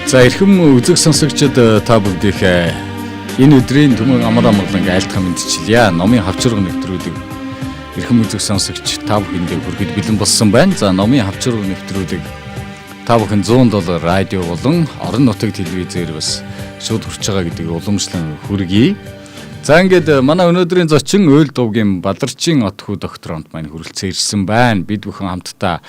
За эрхэм үзэг сонсогчид та бүгдийнхээ энэ өдрийн түмэн амар амгалан айлтхан мэдчилье. Номын хавчраг нэвтрүүлэг эрхэм үзэг сонсогч та бүхэндээ хүргэж бэлэн болсон байна. За номын хавчраг нэвтрүүлэг та бүхэн 107 радио болон орон нутаг телевизээр бас шууд хүрч байгаа гэдгийг уламжлан хүргэе. За ингээд манай өнөөдрийн зочин Ойл дуугийн Баларчин отхуу докторант маань хүрэлцэн ирсэн байна. Бид бүхэн хамтдаа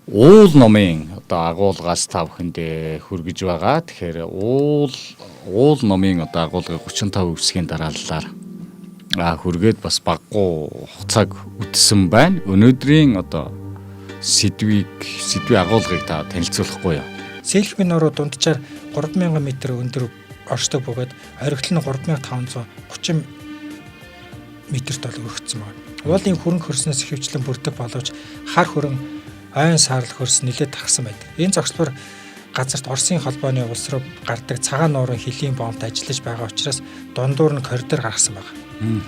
уул номын одоо агуулгаас та бүхэндээ хүргэж байгаа. Тэгэхээр уул номын одоо агуулгын 35 хэсгийн дарааллаар хүргээд бас баггуу хугацааг үтсэн байна. Өнөөдрийн одоо сэдвийн агуулгыг та танилцуулахгүй юу? Сэлбийн нуруу дунджаар 3000 м өндөр оршдог бөгөөд оргил нь 3530 м-т өргөгдсөн байна. Уулын хөрөнгө хөрснөөс ихэвчлэн бүрдэг боловч хар хөрөн ойн саарл хөрс нэлээд тархсан байдаг. Энэ зогсолбор газарт Оросын холбооны улс руу гардаг цагаан нуурын хөлийн бомбд ажиллаж байгаа учраас дундуур нь коридор гаргасан байна.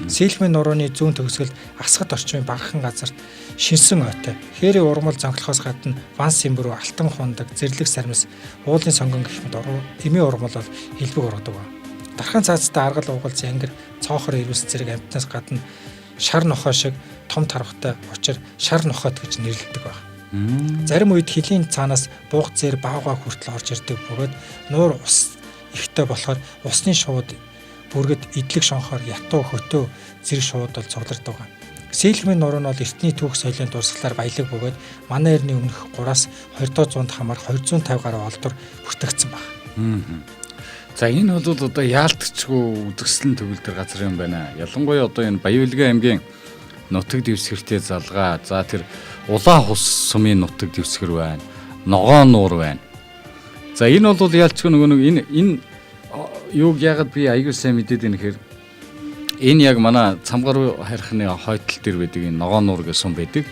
Сэлбийн нурууны зүүн төгсгөл асгат орчмын багахан газарт шинсэн ойтой. Хээрийн ургамал зонхлохоос гадна Ванс симбрүү алтан хундаг, зэрлэг сармис, уулын сонгон гэх мэт эмийн ургамал бол хэлбэг ургадаг байна. Дархан цаацтай аргал уугал зянгар, цоохор ирвэс зэрэг амьтнаас гадна шар нохой шиг том тархтай учир шар нохойт гэж нэрлэдэг байна. Зарим үед хөлийн цаанаас буух зэр баавга хүртэл орж ирдэг бөгөөд нуур ус ихтэй болохоор усны шууд бүргэд идлэг шонхоор ятуу хөтөө зэрэг шууд бол цугларддаг байна. Сэлбийн нуруу нь бол эртний түүх соёлын дурсгалаар баялаг бөгөөд манай эртний өмнөх 3-аас 20-р зуунд хамаар 250 гаруй олдвор бүртгэгдсэн байна. За энэ бол одоо яалтчгүй үзэсгэлэн төвлөрд газар юм байна. Ялангуяа одоо энэ Баян-Улгийн аймгийн нутаг дэвсгэртэй залгаа. За тэр Улаан хус сумын нутаг дэвсгэр байна. Ногоон нуур байна. За энэ бол яалтчгүй нөгөө энэ юуг яагаад би аягүй сайн мэдээд байна гэхээр энэ яг манай Цамгар харихны хойдол дээр байдаг энэ Ногоон нуур гэсэн сум байдаг.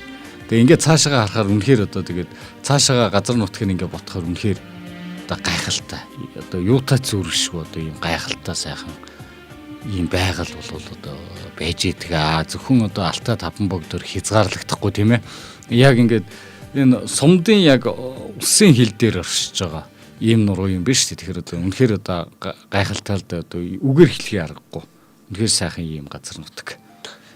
Тэгээ ингээд цаашаа харахаар үнэхээр одоо тэгээд цаашаа газар нутгийг ингээд ботхоор үнэхээр одоо гайхалтай. Одоо юутай зүрхшгүй одоо ийм гайхалтай сайхан ийм байгаль бол одоо байж идэг. Зөвхөн одоо Алтай таван богдоор хязгаарлагдахгүй тийм ээ. Яг ингээд энэ сумдын яг усын хил дээр оршиж байгаа ийм нуруу юм биш үү? Тэгэхээр одоо үнэхээр одоо гайхалтай л одоо үгээр хэлхий аргагүй. Үнэхээр сайхан ийм газар нутаг.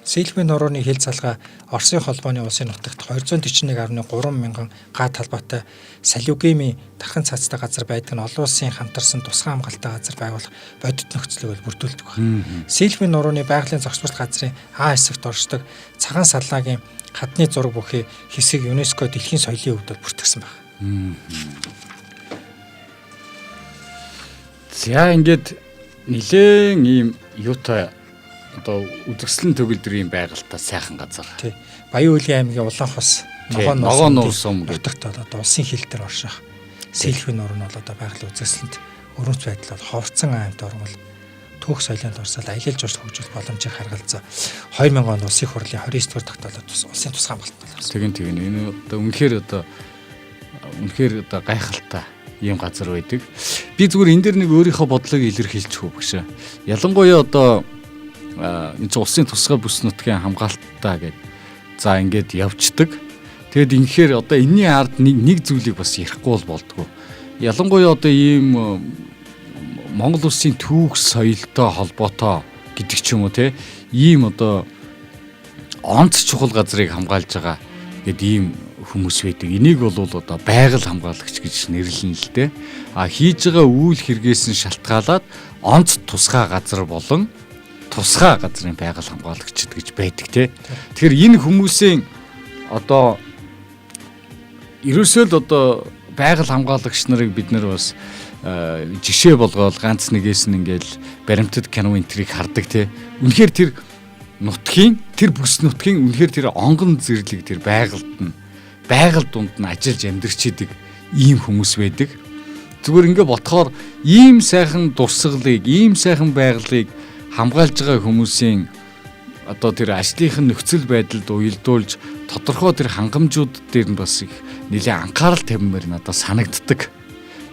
Сэлбийн нурууны хил залгаа Оросын холбооны улсын нутагт 241.3 мянган га талбайтай Салюгими тархан цаацтай газар байдаг нь олон улсын хамтарсан тусгай хамгаалалттай газар байгуулах бодит нөхцөлийг бүрдүүлдэг байна. Сэлбийн нурууны байгалийн зохицуулалт газрын А хэсэгт оршдог цагаан саллаагийн хадны зураг бүхий хэсэг ЮНЕСКО дэлхийн соёлын өвдөд бүртгэсэн байна. За ингээд нэлээд ийм юутай одоо үзэсгэлэн төгөлдрийн байгальтай сайхан газар. Тий. Баян-Улгийн аймгийн Улаан хос Ногоон нуур сум нутагт бол одоо улсын хил дээр орших. Сэлбийн нуур нь бол одоо байгалийн үзэсгэлэнт өрөөц байдал бол ховцсон аймд ормол түүх соёлын дурсал аялал жуулчлал хөгжүүлэх боломжийг харгалзаа 2000 он улсын хурлын 29-р тогтоолоод улсын тусгай хамгаалалт болсон. Тэгин энэ одоо үнэхээр одоо гайхалтай ийм газар байдаг. Би зүгээр энэ дэр нэг өөрийнхөө бодлогыг илэрхийлчихв багш. Ялангуяа одоо энэ ч улсын тусгай бүс нутгийн хамгаалтаа гэдэг. За ингээд явцдаг. Тэгэд инхээр одоо энэний ард нэг зүйлийг бас ярихгүй болдгоо. Ялангуяа одоо ийм Монгол улсын түүх соёлтой холбоотой гэдэг ч юм уу те ийм одоо онц чухал газрыг хамгаалж байгаа гэдэг ийм хүмүүс байдаг. Энийг бол одоо байгаль хамгаалагч гэж нэрлэнэ л дээ. Хийж байгаа үйл хэрэгээс нь шалтгаалаад онц тусгай газар болон тусгай газрын байгаль хамгаалагчд гэж байдаг те. Тэгэхээр энэ хүмүүсийн одоо ерөөсөө л одоо байгаль хамгаалагч нарыг бид нар бас жишээ болгоод ганц нэгээс нь ингээл баримтат кино энтрийг хардаг те. Үнэхээр тэр нутгийн тэр бүс нутгийн үнэхээр тэр онгон зэрлэг тэр байгаль дунд нь ажиллаж амьдарч идэг ийм хүмүүс байдаг. Зүгээр ингээ ботхоор ийм сайхан дурсгалыг, ийм сайхан байгалыг хамгаалж байгаа хүмүүсийн одоо тэр ажлынх нь нөхцөл байдалд уялдуулж тодорхой тэр хангамжууд дээр нь бас их нэлээд анхаарал тавимаар надад санагддаг.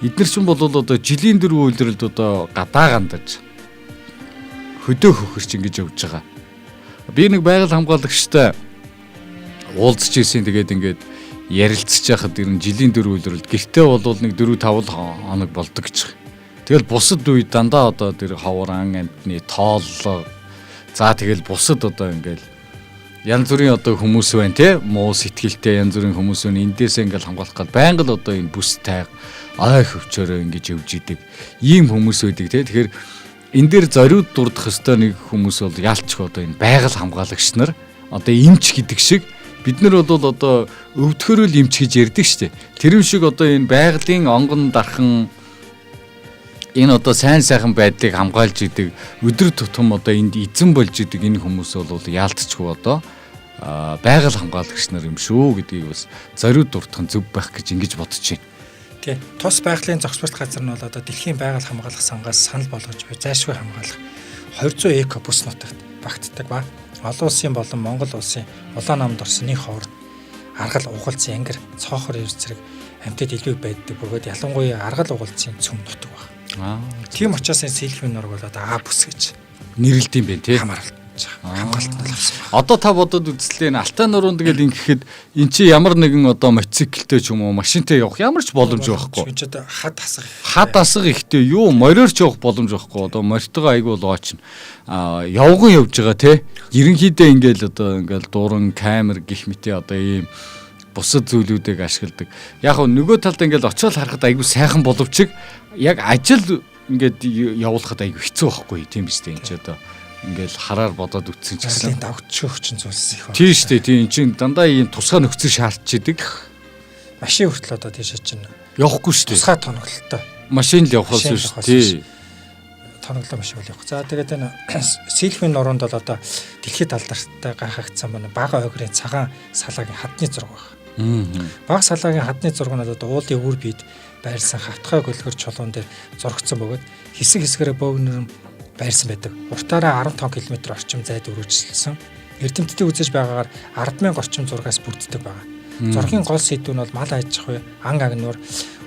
Эдгээр ч бол одоо жилийн дөрвөн үйлрэлд одоо гадаа гандаж хөдөө хөхөрч ингэж явж байгаа. Би нэг байгаль хамгаалагчтай уулзч ирсэн. Тэгээд ингээд ярилцж яхад ер нь жилийн 4 үйлрэлд гэртээ болвол нэг 4-5 хоног болдог гэж. Тэгэл бусад үед дандаа одоо тэр ховоран амтны тооллоо. За тэгэл бусад одоо ингээл янз бүрийн одоо хүмүүс байна те, муу сэтгэлтэй янз бүрийн хүмүүс байна. Эндээс ингээл хамгаалах гал байнга л одоо энэ бүс тайг ой хөвчөөрөө ингэж явж идэг ийм хүмүүс байдаг те. Тэгэхээр энэ дээр зориуд дурдах ёстой нэг хүмүүс бол яалчгүй одоо энэ байгаль хамгаалагч нар одоо эмч гэдэг шиг бид нар бол одоо өвдөхөөрөө л эмч гэж ярьдаг штэ. Тэр шиг одоо энэ байгалийн онгон дархан энэ одоо сайн сайхан байдлыг хамгаалж идэг өдөр тутам одоо энд эзэн болж идэг энэ хүмүүс бол яалтчгүй одоо байгаль хамгаалагч нар юм шүү гэдгийг бас зориуд дурдах нь зөв байх гэж ингэж бодож байна. Тий. Тус байгалийн зохицуулалт газар нь бол одоо дэлхийн байгаль хамгаалах сангаас санал болгож буй зайлшгүй хамгаалах 200 эко бүс нутагт багтдаг ба олон улсын болон Монгол улсын улаан намд орсон нэг ховор аргал угалзын ангир цоохор эрс зэрэг амьтад илүү байдаг бөгөөд ялангуяа аргал угалзын цөм нутаг баг. Тийм учраас энэ сэлхүүн нураг бол одоо А бүс гэж нэрлэдэг юм байна тий. Хамгаалт нь авсан. Одоо та бодоод үзлээ н Алтай нуруунд тэгэл ингэхэд эн чи ямар нэгэн одоо мотоциклтэй ч юм уу машинтай явах ямар ч боломж байхгүй. Чи одоо хад асах ихтэй юу мориор ч явах боломж байхгүй. Одоо мортогоо айгүй бол оочно. Явган явж байгаа те. Ерөнхийдөө ингээл одоо ингээл дууран камер гих мэт одоо ийм бусад зүйлүүдийг ашигладаг. Яг нөгөө талд ингээл очиод харахад айгүй сайхан боловч яг ажил ингээд явуулахад айгүй хэцүү байхгүй тийм биз дээ энэ ч одоо ингээл хараар бодоод үтсэн ч гэсэн давчрах чинь зүйлс их байна. Тийм шүү дээ. Тийм чинь дандаа ийм тусгай нөхцөл шаардчихдээ машин хүртэл одоо тийш чинь явахгүй шүү дээ. Тусгай тоноглолтой. Машин л явахаас шүү дээ. Тоноглоо машин бол явах. За тэгээд энэ сэлхүүн нуруунд бол одоо дэлхийд алдартай гайхагдсан байна. Бага ойгрын цагаан салаагийн хадны зураг байна. Бага салаагийн хадны зураг нь одоо уулын үр биед байрлсан хавтгай гөлгөр чулуун дээр зурагдсан бөгөөд хэсэг хэсгээрээ бөөгнөр байрсан байдаг. Уртаараа 15 км орчим зайд үргэлжилсэн. Эрдэмтдийн үзэж байгаагаар 10,000 орчим зургаас бүрддэг байна. Зургийн гол сэдвүүн бол мал аж ахуй, ан агнуур,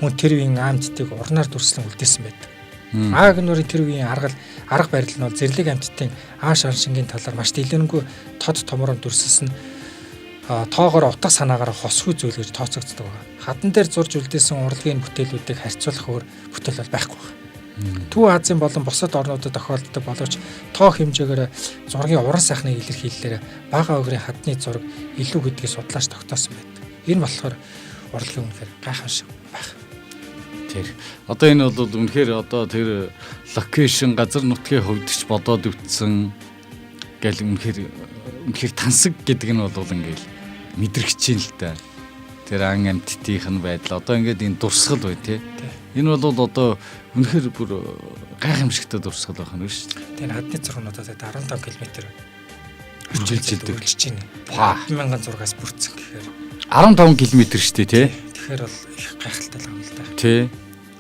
мөн тэр үеийн амьтдыг урнаар дүрслэн үлдээсэн байдаг. Ан агнуурын тэр үеийн арга барил нь бол зэрлэг амьтдын ааш аншингийн талаар маш дэлгэрэнгүй тод томрон дүрсэлсэн тоогоор утга санаагаар хосгүй зүйл гэж тооцогддог байна. Хадан дээр зурж үлдээсэн урлагийн бүтээлүүдийг харьцуулах өөр бүтээл бол байхгүй байна. Төв Азийн болон бусад орнуудад тохиолддог боловч тоо хэмжээгээр зургийн уран сайхныг илэрхийлэлээр бага ойгрын хадны зураг илүү гэдгийг судлаач тогтоосон байдаг. Энэ болохоор урлагийн үнэхээр гайхамшиг байх. Тэр одоо энэ бол үнэхээр одоо тэр локейшн газар нутгийн хувьд ч бодоод үтсэн гэл үнэхээр тансаг гэдэг нь бол ингээл мэдрэгч юм л да. Тэр ан амьтдийнх нь байдал одоо ингээд энэ дурсгал бай тээ. Энэ бол одоо үнэхээр бүр гайхамшигтай дурсгал байх нь шүү дээ. Тэр хадны зургуудад 15 км үргэлжилдэг. 10,000 бүрдсэн гэхээр 15 км шүү дээ тий. Тэгэхээр бол их гайхалтай юм л да. Тий.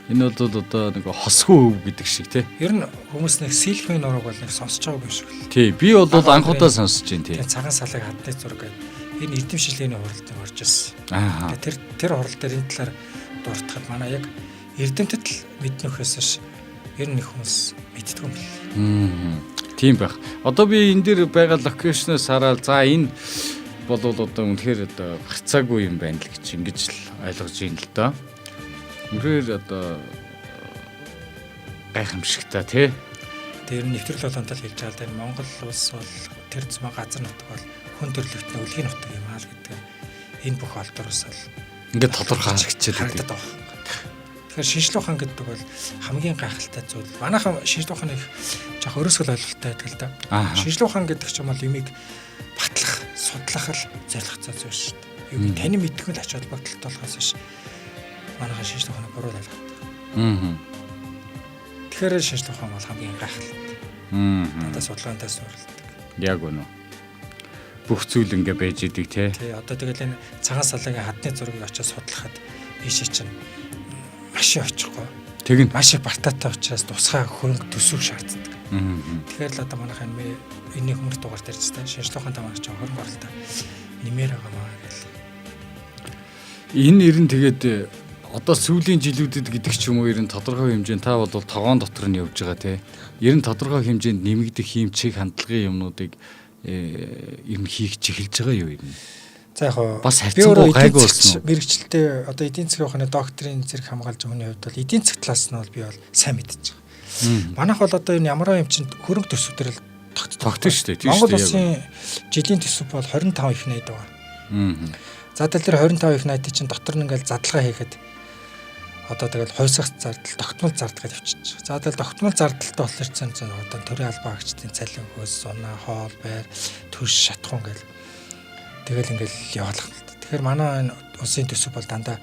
Энэ бол одоо нэг хосгүй өв гэдэг шиг тий. Ер нь хүмүүс нэг сэлхүүн нураг бол нэг сонсож байгааг юм шиг л. Тий. Би бол анхудаа сонсож байна тий. Цагаан салааг хадны зураг гэдэг энэ эдийн шилгээний хуралд орж ирсэн. Тэр хурал дээр энэ талаар дуртахад манай яг эрдэмтэд л мэднэ хөөс ш ер нь их хүмүүс мэддэг юм бэл. Тийм байх. Одоо би энэ дээр байгаа локейшнээс хараад за энэ бол одоо үнэхээр одоо гарцаагүй юм байна л гэж ингэж л ойлгож байна л да. Үнэхээр одоо гайхамшигтай тий. Тэр нэвтрэл болонтой л хэлж байгаа л да. Монгол улс бол тэр зам газар нутаг бол хүн төрлөختний үлгийн нутаг юм аа л гэдэг. Энэ бүх олдроос л ингээд тодорхой хичээлээд байгаа. Тэгэхээр шинжлэх ухаан гэдэг бол хамгийн гайхалтай зүйл. Манайхан шинжлэх ухааны жоох өрөөсгөл ойлголттой байдаг л да. Шинжлэх ухаан гэдэг ч юм бол юмыг батлах, судлах л зорилготой зүйл шүү дээ. Юм тань мэдэх нь ач холбогдолтой болохоос биш. Манайхан шинжлэх ухааны буруу ойлголт. Тэгэхээр шинжлэх ухаан бол хамгийн гайхалтай. Надад судалгаантай суурилдаг. Яг үнэ. Бүх зүйл ингээ байж идэг тий. Тий, одоо тэгэл энэ цагаан салаагийн хадны зургийг очиж судлахад ийшээ чинь машин очихгүй. Тэгнь маш их бартаатай учраас тусгай хөрөнгө төсөв шаарддаг. Тэгэхээр л одоо манайхан энэ хүмүүст дугаар дээр ч гэсэн шинжлэх ухаантай маань ч хөрөнгө оруулалтаа нэмэр байгаа маа гэл. Энэ ер нь тэгээд одоо сүүлийн жилүүдэд гэдэг ч юм уу ер нь тодорхой хэмжээнд та бол тогоон дотор нь явж байгаа тий. Ер нь тодорхой хэмжээнд нэмэгдэх ийм чиг хандлагын юмнуудыг ер нь хийх чиглэж байгаа юу ер нь. За яг бас харьцангуй гайгүй болсон. Мэргэжилтэй одоо эдийн засгийн ухааны докторийн зэрэг хамгаалж өгний хувьд бол эдийн засгийн талаас нь бол би бол сайн мэдэж байгаа. Манайх бол одоо энэ ямар юм чинь хөрөнгө төсвүүдээр л тогтдог шүү дээ. Монгол улсын жилийн төсөв бол 25 их найд байгаа. За тэр 25 их найдыг чинь дотор нь ингээл задлага хийгээд одоо тэгэл хойсох зардал, тогтмол зардал гэж явчихчих. За тэгэл тогтмол зардалтай болохоор чинь одоо төрийн албан агчдын цалин хөөс, унаа, хоол, байр, төрш шатхуун гэл тэгэл ингээл яваалах. Тэгэхээр манай энэ улсын төсөв бол дандаа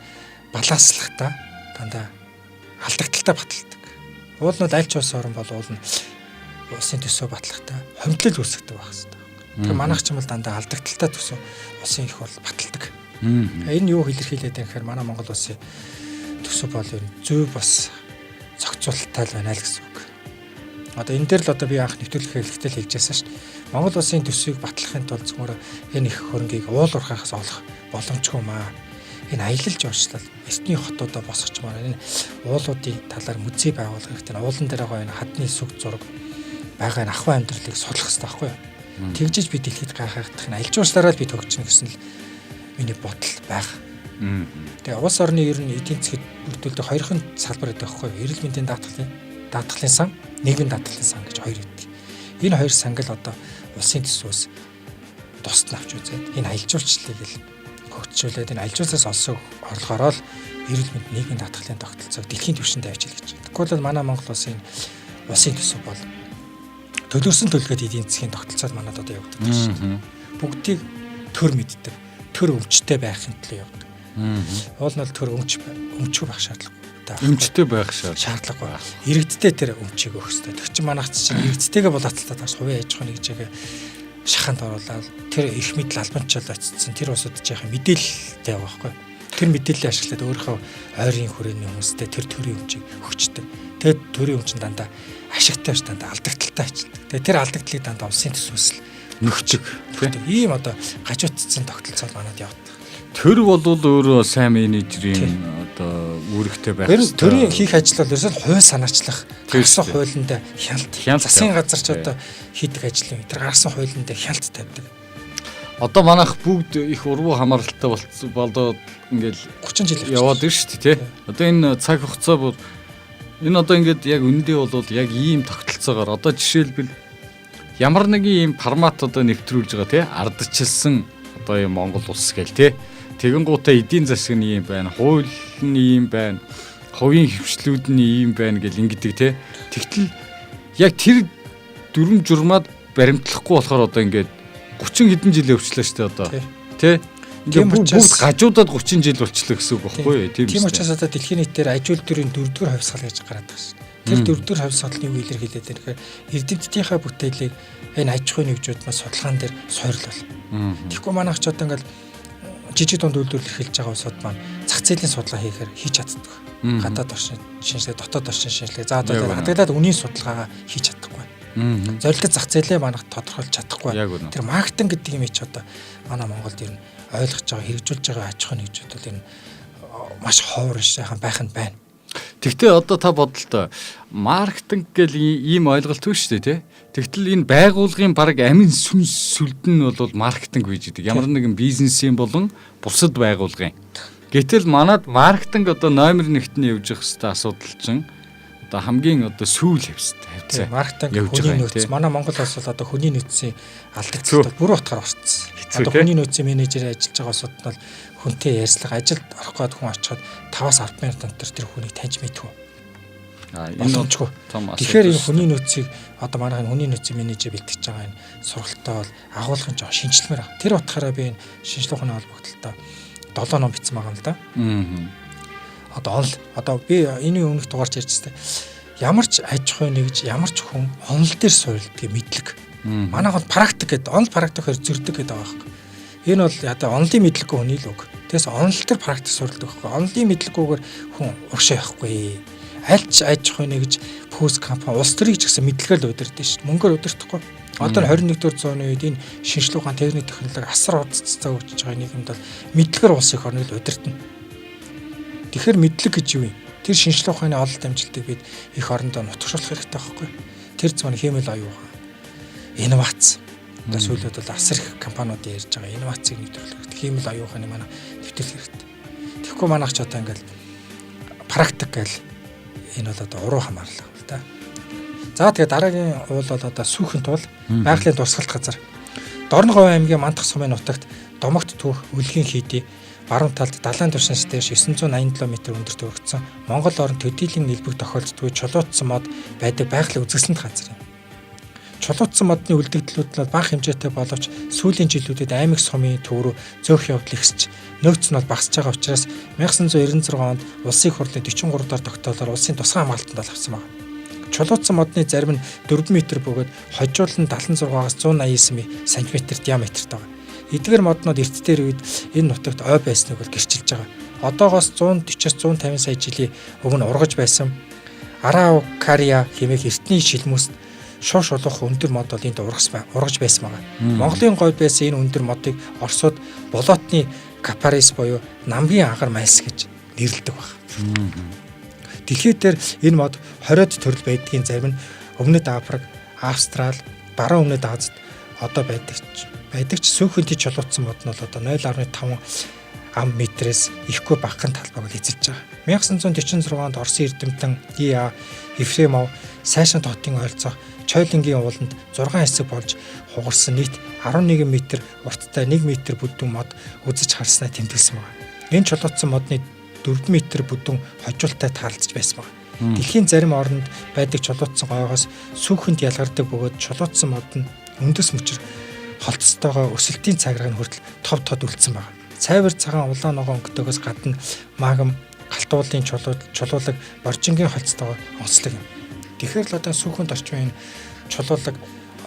баланслахтаа, дандаа алдагдaltaй баталдаг. Уул нь аль ч улс орн бол уул нь улсын төсөв батлахтаа хомдлол үүсгдэг байх хэрэгтэй. Тэгэхээр манайх ч юм бол дандаа алдагдaltaй төсөв улсын их бол баталдаг. Энэ юу илэрхийлээд байгаа гэхээр манай Монгол улсын төсөв бол ер нь зөв бас зохицуулалттай л байна л гэсэн үг. Одоо энэ дээр л одоо би анх нэвтрүүлэх хэлэхдээ л хэлжсэн шүү дээ. Монгол улсын төсвийг батлахын тулд зөвхөн энэ их хөрөнгийг уул уурхаас олох боломжгүй маа. Энэ аялал жуулчлал, эртний хотуудаа босгочмаар энэ уулуудын талаар музей байгуулах хэрэгтэй. Уулан дээр байгаа энэ хадны сүг зураг байгаа энэ ахуй амьдралыг судлах хэрэгтэй байхгүй юу? Тэгжиж би дэлхийд гайхахдах энэ аялал жуулчлалаараа л би төгжнө гэсэн л миний бодол байгаа. Тэгээ улс орны ер нь эдийн засгт бүрдүүлдэг хоёрхан салбар байдаг байхгүй юу? Эрүүл мэндийн даатгалын сан, нийгмийн даатгалын сан гэж хоёр байдаг. Энэ хоёр санг л одоо улсын төсвөөс тусад авч үзээд энэ аялал жуулчлалыг л хөгжүүлээд энэ аялал жуулчлалаас олсон орлогоороо л эрүүл мэнд нийгмийн даатгалын тогтолцоог дэлхийн түвшинд авчил гэж. Тэгвэл манай Монгол улсын төсөв бол төлөвсөн төлөвлөгөөд эдийн засгийн тогтолцоод манад одоо явагддаг шүү дээ. Бүгдийг төр мэддэг, төр өвчтэй байхын төлөө явдаг. Уул нь төр өмчгүй байх шаардлагагүй. Өмчтэй байх шаардлагагүй. Иргэдтэй тэр өмчийг өгөх хэрэгтэй. Тэг чи манайх чинь иргэдтэйгээ булаацалтаа тас хувийн аж ахуйн нэгжээгээ шаханд оруулаад тэр их мэдл албанчаал очсон тэр усууд жаахан мэдээлэлтэй байгаа байхгүй. Тэр мэдээллийг ашиглаад өөрийнхөө ойрын хүрээний хүмүүстэй тэр төрийн өмчийг өгчдөг. Тэгээд төрийн өмч дандаа ашигтай биш дандаа алдагдaltaй ачилдаг. Тэгээд тэр алдагдлыг дандаа улсын төсвөөс л нөхчиг. Ийм одоо гажуудсан тогтолцоо манад явдаг. Төр бол өөрөө сайн менежерийн одоо үүрэгтэй байх хэрэгтэй. Төрийн хийх ажил бол ерөөсөө хууль санаачлах, гарсан хуулинд хяналт. Засгийн газар ч одоо хийдэг ажил юм. Тэр гарсан хуулинд хяналт тавьдаг. Одоо манайх бүгд их урвуу хамааралтай болоод ингээл 30 жил яваад байна шүү дээ, тий. Одоо энэ цаг хугацаа бүр энэ одоо ингээд яг үндэ бол яг ийм тогтолцоогоор одоо жишээлбэл ямар нэгэн ийм формат одоо нэвтрүүлж байгаа тий. Ардчилсан одоо юм Монгол улс гэл тий. Тэгэнгუутаа эдийн засаг нь юм байна, хууль нь юм байна, хувийн хвшлүүд нь юм байна гэл ингэдэг тий. Тэгтэл яг тэр дүрм журмаад баримтлахгүй болохоор одоо ингээд 30 хэдэн жил өвчлөө шүү дээ одоо. Тий. Ингээд бүгд гажуудад 30 жил болчихлоо гэсэн үг байхгүй юу? Тийм учраас одоо дэлхийн нийтээр ажил төрийн 4-р хувьсгал гэж гараад байгаа шүү. Тэр 4-р хувьсгалын юу илэрхийлээд байна гэхээр эрдэмтдийнхээ бүтээлийг энэ аж ахуйн нэгжүүднээс судалгаан дээр суйрлуул. Тэгэхгүй манайх ч одоо ингээд жижиг дунд үйлдвэрлэл эхэлж байгаа улсууд маань зах зээлийн судалгаа хийхээр хийж чаддаг. Гадаад орчин шинжилгээ, дотоод орчин шинжилгээ. За одоо хадгалаад үнийн судалгаагаа хийж чадахгүй. Зорилгот зах зээлээ манайх тодорхойлж чадахгүй. Тэр маркетинг гэдэг юм чи одоо манай Монголд ер нь ойлгож байгаа, хэрэгжүүлж байгаа аж ахуйн нэгжүүд бол ер нь маш ховор сайхан байх нь байна. Тэгвэл одоо та бодлоо маркетинг гэл ийм ойлголт төв шүү дээ тий. Тэгтэл энэ байгууллагын баг амин сүлд нь бол маркетинг гэж гэдэг. Ямар нэгэн бизнесийн болон бусад байгууллагын. Гэтэл манад маркетинг одоо номер 1-т нь явж явах хэвээр асуудал чинь одоо хамгийн одоо сүүл хавцаа. Маркетинг хүний нөөц. Манай Монгол улс бол одоо хүний нөөцийн алдагдaltaй бүр утгаар орцсон. Одоо хүний нөөцийн менежерээр ажиллаж байгаа улсууд нь бол хүнтэй ярьцлага ажилд орох гээд хүн очиход 5-10 минут дотор тэр хүнийг таньж мэдгүй. Боломжгүй. Тэгэхээр энэ хүний нөөцийг одоо манай хүний нөөцийн менежер бэлтгэж байгаа энэ сургалтаа бол агуулгын жоо шинжилмээр байна. Тэр утгаараа би энэ шинжилгээ ухааны холбогдлолтой 7 ном бичсэн байгаа юм л да. Одоо би энэ өмнөх дугаарч ярьжтэй. Ямар ч аж ахуй нэгж ямар ч хүн онол дээр суурилдаг мэдлэг. Манайх бол практик гэдэг онол практикээр зөрдөг гэдэг байгаа юм. Энэ бол одоо онолын мэдлэггүй хүний л үг. Тэгээс онол дээр практик суурилдаг байхгүй. Онолын мэдлэггүйгээр хүн уршаа явахгүй. Аль ч аж ахуй нэгж пүүс компани улс төрийг ч гэсэн мэдлэгээр л удирдах шүү дээ. Мөнгөөр удирдахгүй. Одоо 21-р зууны үед энэ шинжилгээ ухааны техник технологи асар удацтай хөгжиж байгаа нийгэмд бол мэдлэгээр улс их орныг удирдана. Тэгэхээр мэдлэг гэж юу юм? Тэр шинжилгээ ухааны ололт амжилтыг бид их орондоо нутагшуулах хэрэгтэй байхгүй. Тэр зөвхөн хиймэл аюу ухаан, инновац, Одоо сүүлд бол асар их компаниуд ярьж байгаа инновацийг нэвтрүүлэх хэрэгтэй. Хиймэл оюуханы манай нэвтрүүлэх хэрэгтэй. Тэгэхгүй манайх ч одоо ингээл практик гэл энэ бол одоо уруу хамаарлаа л да. За тэгээ дараагийн уул бол одоо сүүхийн тул байгалийн дурсгалт газар. Дорноговь аймгийн Мандах сумын нутагт Домогт түүх үлгийн хийдий баруун талд далайн тушаанч дээр 987 м өндөрт өргөцсөн Монгол орон төдийлөн нэлбэг тохиолддгүй чулуутсан мод байдаг байгалийн үзэсгэлэнт газар юм. Чулуутсан модны үлдэгдлүүд нь бага хэмжээтэй боловч сүүлийн жилүүдэд аймаг сумын төв рүү зөөх явдал ихсэж нөөц нь бол багасж байгаа учраас 1996 онд улсын их хурлын 43 дахь тогтоолоор улсын тусгай хамгаалтанд авсан байна. Чулуутсан модны зарим нь 4 м бөгөөд хожуулан 76-аас 189 см диаметртай байна. Эдгээр моднууд эрт дээр үед энэ нутагт ой байсныг бол гэрчилж байгаа. Одоогоос 140-150 сая жилийн өмнө ургаж байсан Араукария хэмээх эртний шилмүст шууш улах өндөр мод бол энд ургаж байсан байгаа. Монголын говьд байсан энэ өндөр модыг Оросууд болотны капарис буюу намгийн агар майс гэж нэрлэдэг байна. Дэлхийд дээр энэ мод 20-од төрөл байдгийн зарим нь Өмнөд Африк, Австрал, баруун Өмнөд Азид одоо байдаг ч сүүхэнтэй чулуутсан мод нь бол одоо 0.5 ам метрээс ихгүй багахан талбайг эзэлж байгаа. 1946 онд Оросын эрдэмтэн И.А. Ефремов сайшин хотын ойролцоох Чойлингийн ууланд 6 хэсэг болж хугарсан нийт 11 м урттай 1 м бүдүүн мод үзэж харснаа тэмдэглэсэн байна. Энэ чулуутсан модны 4 м бүдүүн хожуулттай таалдж байсан байна. Дэлхийн зарим орнд байдаг чулуутсан гойгоос сүүхэнд ялгардаг бөгөөд чулуутсан мод нь үндэс мөчр холцтойгоо өсөлтийн цаграг нь хүртэл тод үлдсэн байна. Цайвар цагаан улаан ногоон өнгөтэйгөөс гадна магм галтуулын чулуулаг боржингийн холцтойгоо онцлог юм. Тэгэхээр л одоо сүүхэнд орчин энэ чулуулаг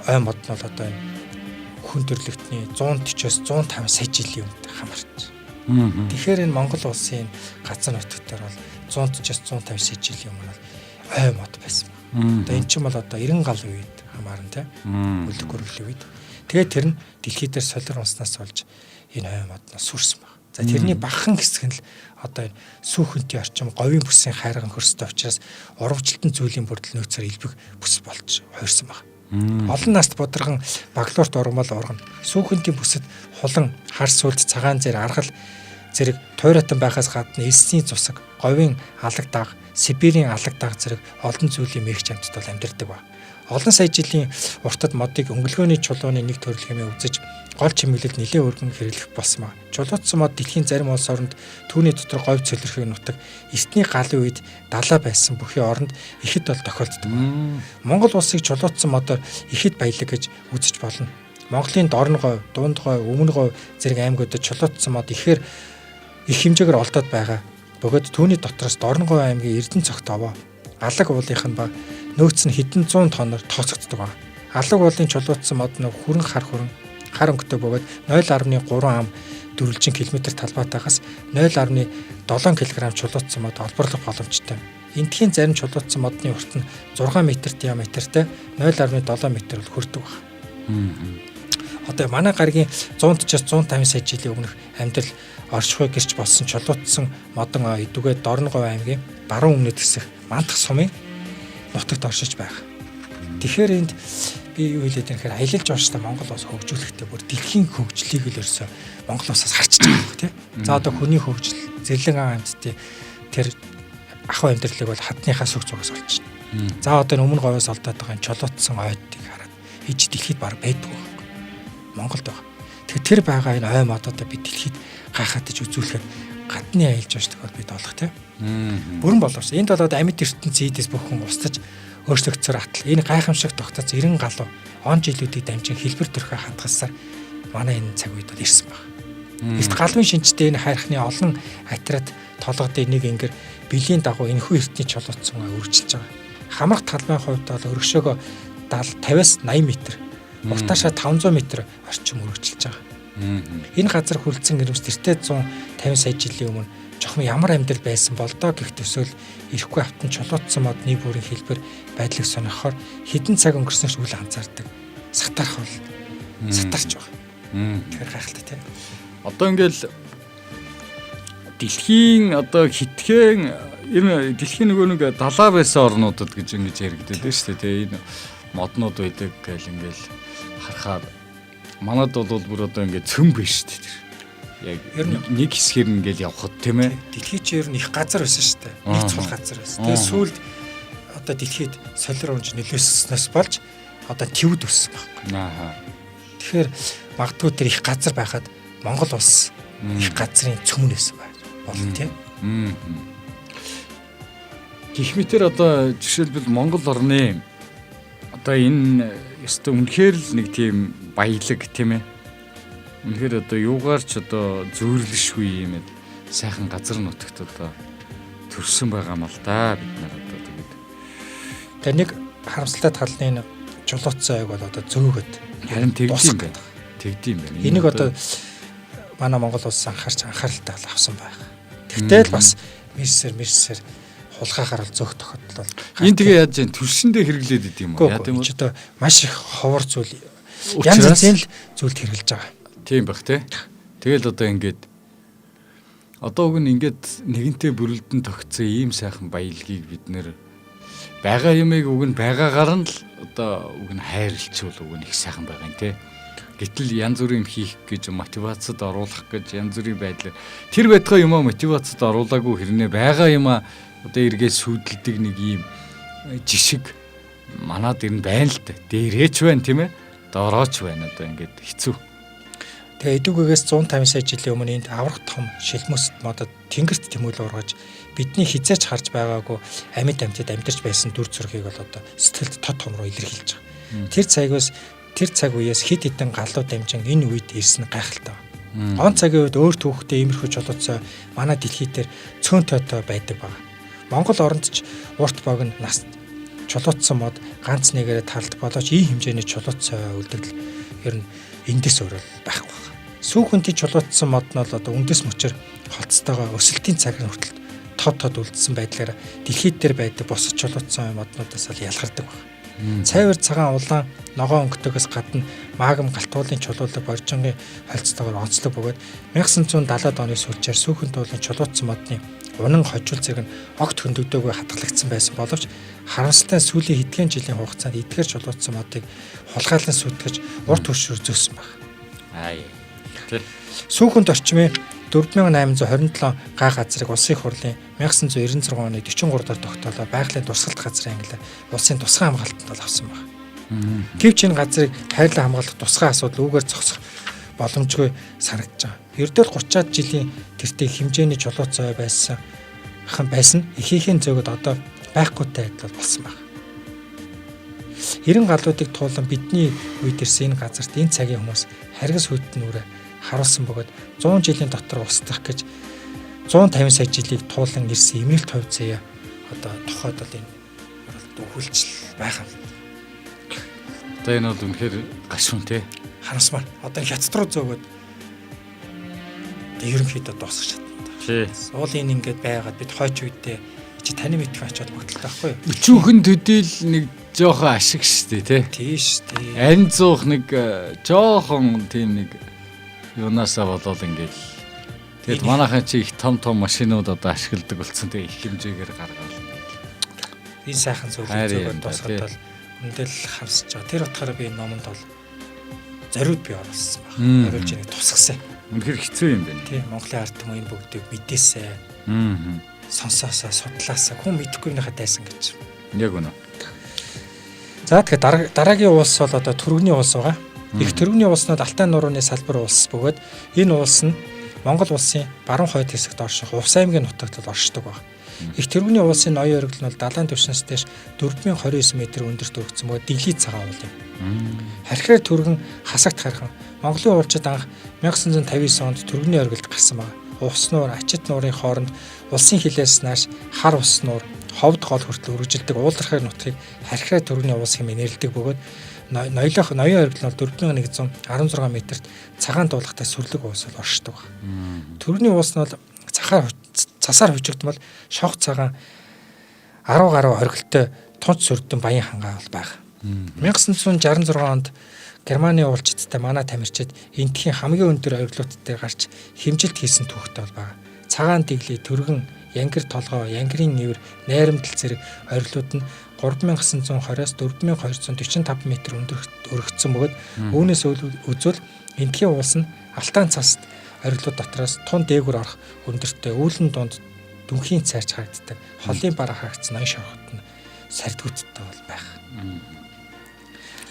ой мод нь бол одоо энэ хүн төрлөختний 140-с 150 сая жилийн өмнөд хамаарч. Тэгэхээр энэ Монгол улсын газар нутагт дээр бол 140-с 150 сая жилийн өмнө ой мод байсан. Одоо эн чинь бол одоо 90 гал үед хамаарна те. Хөлөг гөрөлийн үед. Тэгээд тэр нь дэлхийд дээр солир унснаас болж энэ ой модноос сүрсэн байна. За тэрний багахан хэсэг нь л одоо энэ сүүхэнтийн орчим говийн бүсийн хайрган хөрстэй учраас урвжилтын зүйлийн бүрдэл нөөцөөр илбэг бүс болж хуурсан байна. Олон наст будраган баглуурт ургамал ургана. Сүүхэнтийн бүсэд хулан, хар сүлд, цагаан зэр, аргал зэрэг туйратан байхаас гадна элсний цусаг, говийн алаг даг, Сибирийн алаг даг зэрэг олон зүйлийн мэрэгч амьтад бол амьдардаг ба. Олон сая жилийн уртад модыг өнгөлгөөний чулууны нэг төрөл хэмээн үзэж гол чимэглэлд нэлээд өргөн хэрэглэх болсон ба. Чулуутсан мод дэлхийн зарим улс оронд түүний дотор говь цөлөрхийг нутаг эртний галын үед далаа байсан бүхий оронд ихэд бол тохиолддог. Монгол улсыг чулуутсан модоор ихэд баялаг гэж үзэж болно. Монголын Дорноговь, Дундговь, Өмнөговь зэрэг аймагуудад чулуутсан мод ихээр их хэмжээгээр олдоод байгаа. Бөгөөд түүний дотроос Дорноговь аймгийн Эрдэнэ цогт овоо алаг уулынх нь ба нөөц нь хэдэн 100 тонноор тооцогддог байна. Алаг уулын чулуутсан мод нь хар өнгөтэй бөгөөд 0.3 ам дөрвөлжин км талбайтаагаас 0.7 кг чулуутсан мод олборлох боломжтой. Эндхийн зарим чулуутсан модны урт нь 6 м диаметртэй 0.7 м бол хүрдэг байна. Одоо манай гарагийн 140-с 150 сая жилийн өмнөх амьдрал оршихуй гэрч болсон чулуутсан модон эдүгээ Дорноговь аймгийн баруун өмнөд хэсэг Мандах сумын нутагт оршиж байгаа. Тэгэхээр энд би юу хэлээд байгаа нөхөр аялал жуулчтай Монгол улс хөгжүүлэхдээ бүр дэлхийн хөгжлийг л ерөөсөө Монгол улсаас харчиж байгаа юм тийм. За одоо хүний хөгжил, зэрлэг амьтдын тэр ахуй амьдралыг бол хадныхаа сүг зугаас олж байна. За одоо өмнө говьоос олдоод байгаа чулуутсан ойдыг хараад иж дэлхийд баг байдаг байхгүй. Монголд байгаа. Тэгэхээр тэр байгаа энэ ой модоо бид дэлхийд гайхаад иж үзүүлэхэд гадны аялал жуулчдаг бол бид олох тийм. Бүрэн боловч энд болоод амьд ертөнцийн эдээс бүхэн устж өөрчлөгдсөөр атал энэ гайхамшиг тогтоц 90 галуу он жилүүдийг дамжин хэлбэр төрхөө хадгалсаар манай энэ цаг үед бол ирсэн байна. Эрт галвын шинжтэй энэ хайрхны олон атрат толгодын нэг ингэр биеийн дагуу энэхүү эртний чулуутсан үржилж байгаа. Хамрах талбайн хувьд бол өргөшөөгөө 50-аас 80 м, уртаашаа 500 м орчим үргэлжилж байгаа. Энэ газар хүлцэн ирэмс тэртээ 150 сая жилийн өмнө жохом ямар амьдрал байсан бол доо гэх төсөөл ирэхгүй автан чулуутсан модны бүрийн хэлбэр байдлыг сонирхохоор хэдэн цаг өнгөрснөөр үл анзаардаг. Сатарх бол сатарч байгаа. Тэгэхээр гайхалтай тийм. Одоо ингээл дэлхийн одоо хитгэн энэ дэлхийн нэг далаа байсан орнуудад гэж ингэж яригддаг шүү дээ. Энэ моднууд байдаг гэл ингээл харахаар манад бол бүр одоо ингээд цөм биш шүү дээ. Яг нэг хэсгээр ингээл явхад тийм ээ. Дэлхий чи ер нь их газар байсан шүү дээ. Нэг цул газар байсан. Тэгээ сүүлд одоо дэлхийд солир унж нөлөөснөөс болж одоо твд өссөн байхгүй. Тэгэхээр магадгүй тэр их газар байхад Монгол улс их газрын цөмөн байсан болно тийм. Гэх мэтэр одоо жишээлбэл Монгол орны одоо энэ ёстой үнэхээр л нэг тийм баялаг тийм ээ. Үнэхээр одоо юугаар ч одоо зөөрлөшгүй юм сайхан газар нутагт одоо төрсөн байгаа юм л да бид нар одоо тэгээд. Тэгээ нэг харамсалтай тал нь жолооцсон аяг бол одоо зөөгöd харин тэгдэм байна. Тэгдэм байна. Энийг одоо манай Монгол улс анхааралтай авсан байх. Тэгтэл бас мэрсэр хулгайгаар л зөөх тохиолдол. Энэ тэгээ яаж вэ? Төрсөндөө хэрэглээд идэв юм уу? Яа гэм ч одоо маш их ховор зүйл янз бүрийн зүйлд хэрэгжилж байгаа. Тийм бах тий. Тэгэл одоо ингээд одоо уг нь ингээд нэгэнтээ бүрэлдэн тогтсон ийм сайхан баялагийг бид нэр байгаа юмыг уг нь байгаагаар нь л одоо уг нь хайрлцвал уг нь их сайхан байгаа юм тий. Гэтэл янз бүрийн хийх гэж мотивацид оруулах гэж янз бүрийн байдлаар тэр байтугай юмаа мотивацид оруулаагүй хэрнээ байгаа юмаа одоо эргээ сүйдэлдэг нэг ийм жишг манад ер нь байна л да. Дээрээч байна тийм ээ. Доорооч байна одоо ингээд хэцүү. Тэгээ эдүгээс 150 сая жилийн өмнө энд аврах том шилмөс модод тэнгэрт тэмүүлэл ургаж бидний хизээч харж байгаагүй амьд амьтад амьдарч байсан дүр зургийг бол одоо сэтгэлд тод том руу илэрхийлж байгаа. Тэр цаг үеэс хэд хэдэн галуу дамжин энэ үед ирсэн гайхалтай. Он цагийн үед өөр түүхтэй иймэрхүү жолооцоо манай дэлхий дээр цөөн тойтой байдаг баг. Монгол оронд ч урт бог нь нас чулуутсан мод ганц нэгээрээ талд болооч ийм хэмжээний чулуутсан үлдэгдэл ер нь эндээс өөрөө байхгүй байна. Сүүхэнтийн чулуутсан мод нь бол одоо үндэс мөчөр холцтойгоо өсөлтийн цаг хүртэл тод үлдсэн байдлаар дэлхийд дээр байдаг бусад чулуутсан моднуудаас л ялгардаг байна. Цайвар цагаан улаан ногоон өнгөтэйгээс гадна магм галтуулын чулуулаг боржингийн холцтойгоор онцлог бөгөөд 1970-ад оны сүүлчээр сүүхэн туулын чулуутсан модны унан хожил зэрэг нь огт хөндөгдөөгүй хатгалагдсан байсан боловч харамсалтай сүүлийн хэдхэн жилийн хугацаанд эдгээр чулуутсан модыг хулгайлан сүтгэж урт хөшрөөр зөөсөн байна. Сүүхэнд орчмын 4827 га газрыг улсын их хурлын 1996 оны 43 дахь тогтоолоор байгалийн дурсгалт газрын ангилаар улсын тусгай хамгаалтанд авсан байна. Гэвч энэ газрыг хайрлан хамгаалах тусгай асуудал үүгээр зогсох боломжгүй санагдаж байгаа. Ердөө 30-аад жилийн тэртээ хэмжээний чулууцай байсан ихээхэн зөөгд одоо байхгүйтэй адил болсон байна. 90 галуудыг туулан бидний үед ирсэн энэ газарт энэ цагийн хүмүүс харгас хүйтэн нүрэ харуулсан бөгөөд 100 жилийн дотор устгах гэж 150 сая жилийг туулан ирсэн эмээл товь заяа одоо тохиолдол энэ өхүүлжл байгаа юм. Одоо энэ бол үнэхээр гашуун тий. Харамсмаар. Одоо хятад руу зөөгөөд ерөнхийдөө дуусгах шатна. Тий. Уулын ингээд байгаад бид хойч үедээ чи таны мэдэх очоод багталтай байхгүй юу? Өчүүхэн төдийл нэг жоохон ашиг штэ тий. Тийш тий. Ань зуух нэг жоохон тийм нэг юунасаа болоод ингээд тэгээд манайхан чи их том машинууд одоо ашигладаг болсон. Тэгээ их хэмжээгээр гаргаад энэ сайхан зүйлийг зөвхөн дуусгаад бол үндэл хавсаж байгаа. Тэр утгаараа би энэ номонд бол зориуд би оруулсан байна. Оруулж янийг тусгасан. Үнэхээр хэцүү юм байна. Тий, Монголын ард түмэн энэ бүгдийг мэдээсэй. Сонсоосаа, судлаасаа хүн мэдэхгүйнийхээ дайсан гэж. Яг үнэ. За тэгэхээр дараагийн улс бол одоо түргний улс байгаа. Их түргний улснууд Алтай нурууны салбар улс бөгөөд энэ улс нь Монгол улсын баруун хойд хэсэгт орших Увс аймгийн нутагт оршдог байна. Их тэрэгний улсын ноён оргил нь бол далайн түвшинс дэш 429 м өндөрт өргөцсөн бөгөөд дэглий цагаан уул юм. Харьхаар түргэн хасагт хархан Монголын уулчид анх 1959 онд түргэний оргилд гарсан байна. Увс нуур, ачит нуурын хооронд улсын хилээс нааш хар ус нуур, ховд гол хүртэл үргэлжилдэг уулархай нутгийг харьхаар түргэний улс хэмээн нэрлэдэг бөгөөд ноёлох ноён оргил нь 4116 м-т цагаан дуулахтай сүрлэг уус бол оршдог. Түргэний уус нь бол цасаар хужигдмал шог цагаан 10 гаруй оргилтой тунц сүрдэн баян хангаа бол байгаа. 1966 онд Германы уулчидтай манай тамирчид энтхийн хамгийн өндөр оргилуудтай гарч хэмжилт хийсэн түүхтэй бол байгаа. Цагаан дэглий, түргэн, янгир толгой, янгирын нэвэр, найрамдал зэрэг оргилууд нь 3920-аас 4245 м өргөгдсөн бөгөөд үүнээс үзвэл эндхийн уулс нь Алтан цаст оргилууд дотроос тун дээгүр орох өндөртэй үүлэн дунд дүнхийн цайрч харагддаг. Холын бараа харагдсан ноён шорхот нь сардгүйттэй бол байх.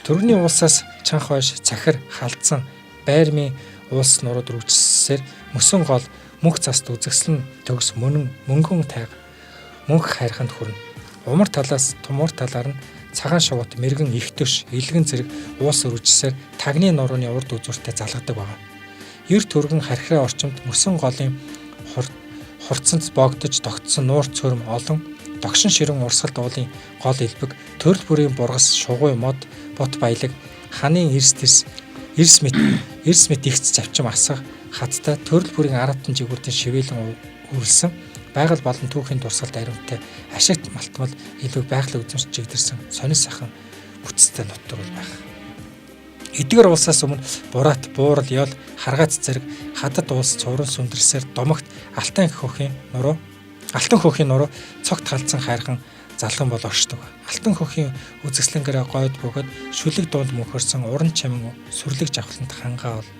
Төрөний уулсаас чанх хойш цахир халдсан байрмын уулс нурууд үргэлжсээр мөсөн гол мөнх цаст үзэгслэн төгс мөнгөн тайг мөнх хайрханд хүрнэ. Умар талаас тумуур талаар нь цагаан шувууд мэрэгэн их төш илгэн зэрэг уус үргэлжсээр тагны нурууны урд үзүүртэй залгадаг байна. Ер төргөн хархираа орчимд мөсөн голын хурцанд богдож тогтсон нуур цөрм олон догшин ширэн урсгалд уулын гол элбэг төрөл бүрийн бургас шугуй мод бот баялаг ханын эрс мэт ихц завчим асах хаттай төрөл бүрийн 10 жигүүртэн шивэлэн үрэлсэн байгаль болон түүхийн дурсгалд аримттай ашигт малтмал илүү байгалийн үзэмж чигдэрсэн сонир сайхан бүтцтэй нутаг бол байх. Эдгээр уулсаас өмнө бураат буурал ёл харгац зэрэг хадад уулс цуврал сүндрэлсээр домогт алтан хөөхийн нуруу цогт халдсан хайрхан залган бол оршдог. Алтан хөөхийн үзэсгэлэнгээрээ гойд бөгөөд шүлэг дунд мөнхөрсөн уран чамин сүрлэг жавхлант хангаа бол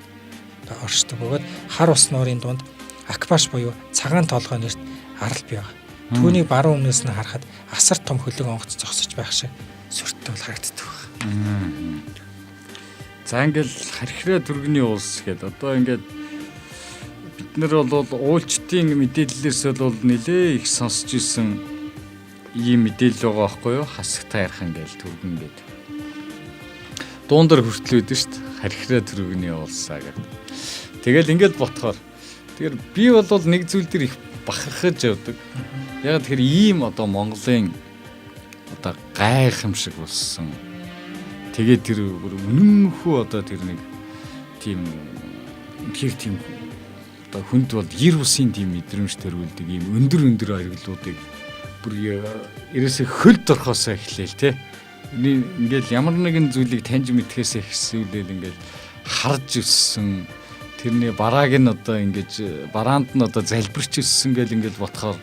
оршдог бөгөөд хар ус нуурын дунд акбаш буюу цагаан толгой нэрт арал бий байгаа. Түүнийг баруун өмнөөс нь харахад асар том хөлөг онгоц зогсож байх шиг сүртэй бол харагддаг байна. За ингээл хархираа түргэний уулс гэдэг. Одоо ингээд бид нар бол уулчдын мэдээллээс бол нэлээ их сонсч ирсэн ийм мэдээлэл байгаа байхгүй юу? Хасагтай ярхан гээл түргэн гэдэг. Дуундар хүртэл үүдэн шүү дээ. Хархираа түргэний уулсаа гэдэг. Тэгэл ингээд ботхоор. Тэгэхээр би бол нэг зүйл дээр их бахархаж явдаг. Яг тэр ийм одоо Монголын одоо гайхамшиг болсон. Тэгээд тэр үнэнхүү одоо тэр нэг тийм одоо хүнд бол гэр бусын тийм мэдрэмж төрүүлдэг ийм өндөр оргилуудыг бүр ерөөсөө хөл дорхосоо эхлээл те. Ингээл ямар нэгэн зүйлийг таньж мэдхээсээ ихсүүлээл ингээл харж өссөн тэрний барааг нь одоо ингэж бараанд нь одоо залбирч өссөн гэл ингээд ботхоор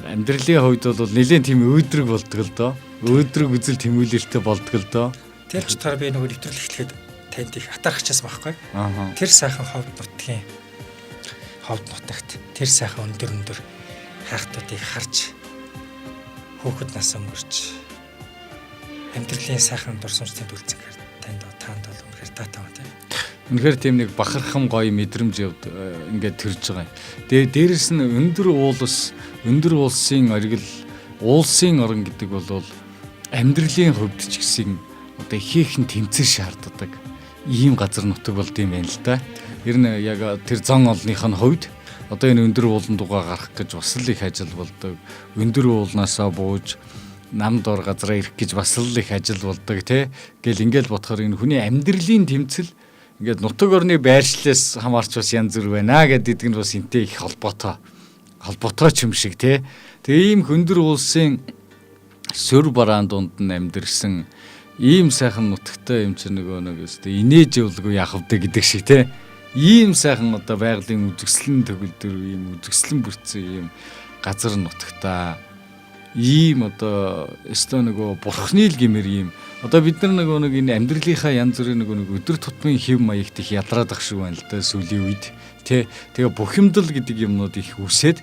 амьдралын хувьд бол нэлээд тийм өөдрөг болдог л доо. Өөдрөг үзэл тэмүүлэлтэй болдог л доо. Тэр ч таар би нөгөө нэвтрүүлэг эхлэхэд танд их атархчихсан байхгүй. Тэр сайхан ховд нутагт тэр сайхан өндөр хайхтуудыг харж хөөхд нас өнгөрч амьдралын сайхан дурсамжтанд үлцэнгээр таанд бол үнэхээр таатай байна тийм. Үнэхээр тийм нэг бахархам гоё мэдрэмж ингээд төрж байгаа юм. Тэгээ дээрэс нь өндөр уулсын оргил уулсын орон гэдэг бол амьдралын хувьд ч гэсэн одоо ихээхэн тэмцэл шаарддаг ийм газар нутаг болд юм байна л да. Ер нь яг тэр зан олных нь хувьд одоо энэ өндөр уулан дугаа гарах гэж бас л их ажил болдог. Өндөр уулнаасаа бууж намд ор газараа ирэх гэж бас л их ажил болдог тий. Гэл ингээл бодохоор энэ хүний амьдралын тэмцэл ингээд нутаг орны байршлаас хамаарч бас янз бүр байна гэдэг нь бас энтэй их холбоотой ч юм шиг тий. Тэгээ ийм хөндөр уулсын сүр бараан дунд нь амьдэрсэн ийм сайхан нутагтай юм чи нэг өстэй инээж явуулгүй яхавдаг гэдэг шиг тий. Ийм сайхан одоо байгалийн үзэсгэлэн төгөлдөр ийм үзэсгэлэн бүрдсэн ийм газар нутагтаа ийм одоо өстой нөгөө бурхны л гэмээр ийм одоо бид нар нэг энэ амьдралынхаа янз бүрийн нэг өдөр тутмын хэв маягт их ядраад ах шиг байна л да сүүлийн үед тий. Тэгээ бухимдал гэдэг юмнууд их үсээд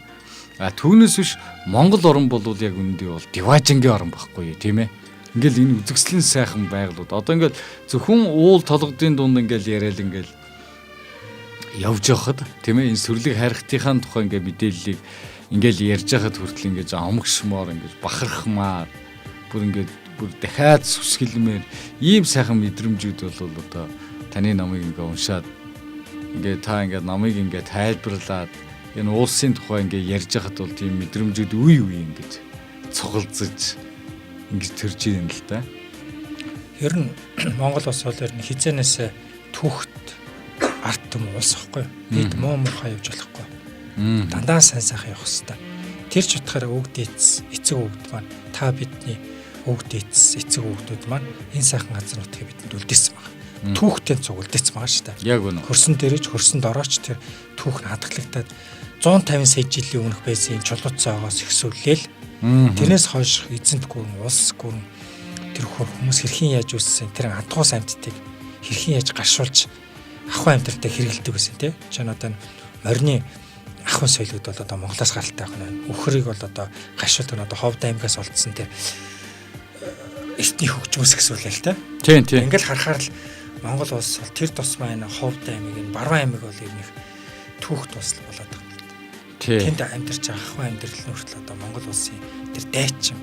түүнээс биш Монгол орн бол яг үүндээ бол диважингийн орн байхгүй юу тийм ээ. Ингээл энэ үзэсгэлэн сайхан байгалууд одоо ингээл зөвхөн уул толгодын дунд ингээл яриад ингээл явж явахад тийм ээ энэ сүрлэг хайрхтынхаа тухай ингээ мэдээллийг ингээл ярьж байхад хүртэл ингээ омгшмоор ингээ бахархмаар бүр дахиад сүсгэлмээр ийм сайхан мэдрэмжүүд бол одоо таны намыг ингээ уншаад ингээ та ингээ намыг ингээ тайлбарлаад энэ уулсын тухай ингээ ярьж байхад бол тийм мэдрэмжүүд үе ингээ цугалзаж ингээ төрж ирэн л да. Ер нь Монгол улс бол ер нь хизээнээс түүхт арт юм уусахгүй. Бид муу муухай явж болохгүй. Дандаа сайн сайхан явах хэрэгтэй. Тэр ч утгаараа өгдөөц эцэг өгд маань та бидний өгдөөц эцэг өгдүүд маань энэ сайхан газар нутгийг бидэнд үлдээсэн байна. Түүхтэй цуглдээсэн байгаа шүү дээ. Яг үнэ. Хөрсөн дээрэж хөрсөнд орооч тэр түүх нь хадгалагдаад 150 сая жилийн өмнөх байсан чулууцаагаас ихсүүлээл Тэрнээс хойш эзэнт гүрэн, улс гүрэн тэр хүмүүс хэрхэн яаж үүссэн, тэр адгуус амьтдыг хэрхэн яаж гашуулж ахуй амьтартай хэрэгэлдэг гэсэн тий. Жишээ нь одоо морины ахуй соёлууд бол одоо Монголоос гаралтай байна. Үхрийг бол одоо гашуулдаг нь одоо Ховд аймгаас олдсон тэр эртний хөгжмөс гэсүүлээ л тий. Тийм. Ингээл харахаар л Монгол улс бол тэр тусмаа энэ Ховд аймаг, энэ Баруун аймаг бол ер нь түүх тусал болоод байгаа юм. Тэнд амьдарч байгаа ахуй амьдрал нүртэл одоо Монгол улсын тэр дайчин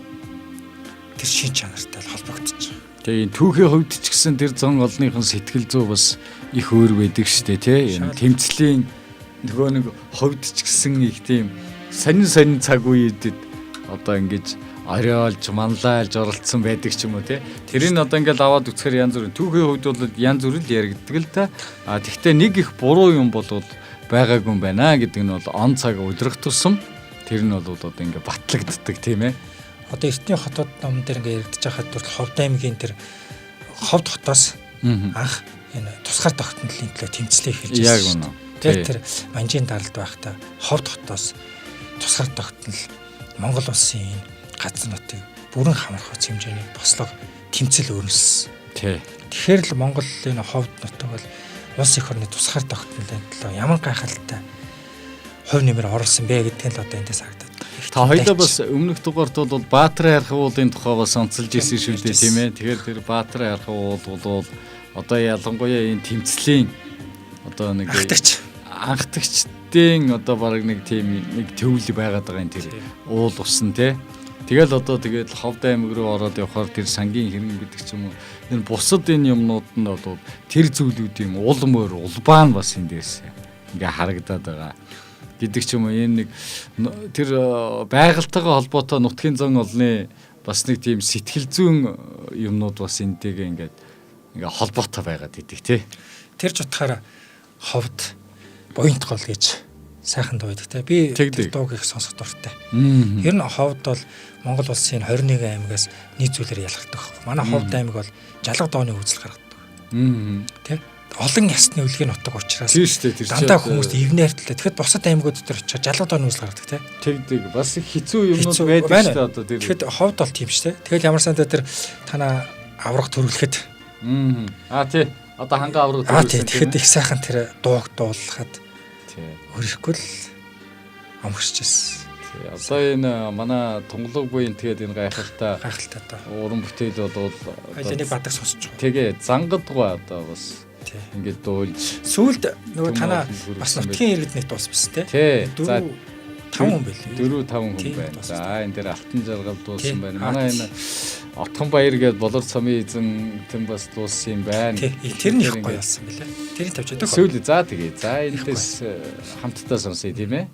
тэр шин чанартай холбогдож байгаа. Тэгээ энэ түүхийн хувьд ч гэсэн тэр зон олныхон сэтгэл зүй бас их өөр байдаг шүү дээ тий. Энэ тэмцлийн нөгөө нэг хувьд ч гэсэн их тийм сонин цаг үеэдэд одоо ингэж оройолж, манлайлж оролцсон байдаг ч юм уу тий. Тэрийг одоо ингээл аваад үзэхээр янз бүр түүхийн хувьд бол янз бүр л яригддаг л та. Тэгвэл нэг их буруу юм бол байгаагүй юм байна гэдэг нь бол он цаг өдрөх тусам тэр нь бол одоо ингээ батлагддаг тийм ээ. Одоо эртний хотод ном дээр ингээ яригдж байхад хүртэл Ховд аймгийн тэр Ховд хотоос анх энэ тусгаар тогтнолын төлөө тэмцлээ эхэлж байсан. Яг үнэ. Тэр Манжийн даралд байхдаа Ховд хотоос тусгаар тогтнол Монгол улсын газар нутгийг бүрэн хамархуйц хэмжээний бослого тэмцэл өрнөссөн. Тэгэхээр л Монгол энэ Ховд нутаг бол улс их орны тусгаар тогтнолын төлөө ямар гайхалтай хувь нэмэр оруулсан бэ гэдгийг л одоо эндээс харагдаад. Та хоёулаа бас өмнөх дугаарт бол Баатарын архив уулын тухай бас онцолж ирсэн шүү дээ тийм ээ. Тэгэхээр тэр Баатарын архив уул бол одоо ялангуяа энэ тэмцлийн одоо нэг анхдагчдын одоо баг нэг тийм нэг төвлө байгаад байгаа энэ тэр уул усан тий. Тэгэл одоо тэгээд Ховд аймаг руу ороод явхаар тэр сангийн хэрэг гэдэг ч юм уу энэ бусад энэ юмнууд нь бол тэр зүйлүүдийн улам өөр улбаа нь бас энэ дээрс ингээ харагдаад байгаа гэдэг ч юм уу энэ нэг тэр байгальтайгаа холбоотой нутгийн зан олны бас нэг тийм сэтгэл зүйн юмнууд бас энтэйгээ ингээ холбоотой байгаад идэг тий. Тэр ч утгаараа Ховд буянт гол гэж сайхан дуу байдаг те. Би тэр дууг их сонсох дуртай. Ер нь Ховд бол Монгол улсын 21 аймагаас нийт зүйлээр ялгардаг. Манай Ховд аймаг бол жалга дооны үзэл гаргадаг. Тэ? Олон ясны үлгийн нутаг учраас дандаа хүмүүст эвнэр талаа. Тэгэхэд бусад аймагуд дээр очиж жалга дооны үзэл гаргадаг те. Тэгдэг. Бас их хэцүү юмнууд байдаг шүү дээ одоо тэр. Тэгэхэд Ховд бол тийм шүү те. Тэгэл ямар сандаа тэр танаа авраг төрүүлэхэд. Тий. Одоо хангаа авраг төрүүлсэн. Тэгэхэд их сайхан тэр дууг дуулахад өрөхгүй л амгшижсэн. Одоо энэ манай тунгалаг буйн тэгээд энэ гайхалтай доо. Уран бүтээл бол хоёлын бадаг сонсож байгаа. Тэгээ зангадгаа одоо бас ингээд дуулж сүүлд нөгөө танаа бас нутгийн иргэд нэг дуус биз тий. За 5 хүн байлээ. 4-5 хүн байна. За энэ дээр алтан жаргал дууссан байна. Манай энэ Отхон баяр гээд болор цомын эзэн тэм бас дууссан юм байна. Тэр нь их гоё болсон билээ. Тэрийг тавьж өгдөг. Сүүл за тэгээ. За энэс хамтдаа сонсъё тийм ээ.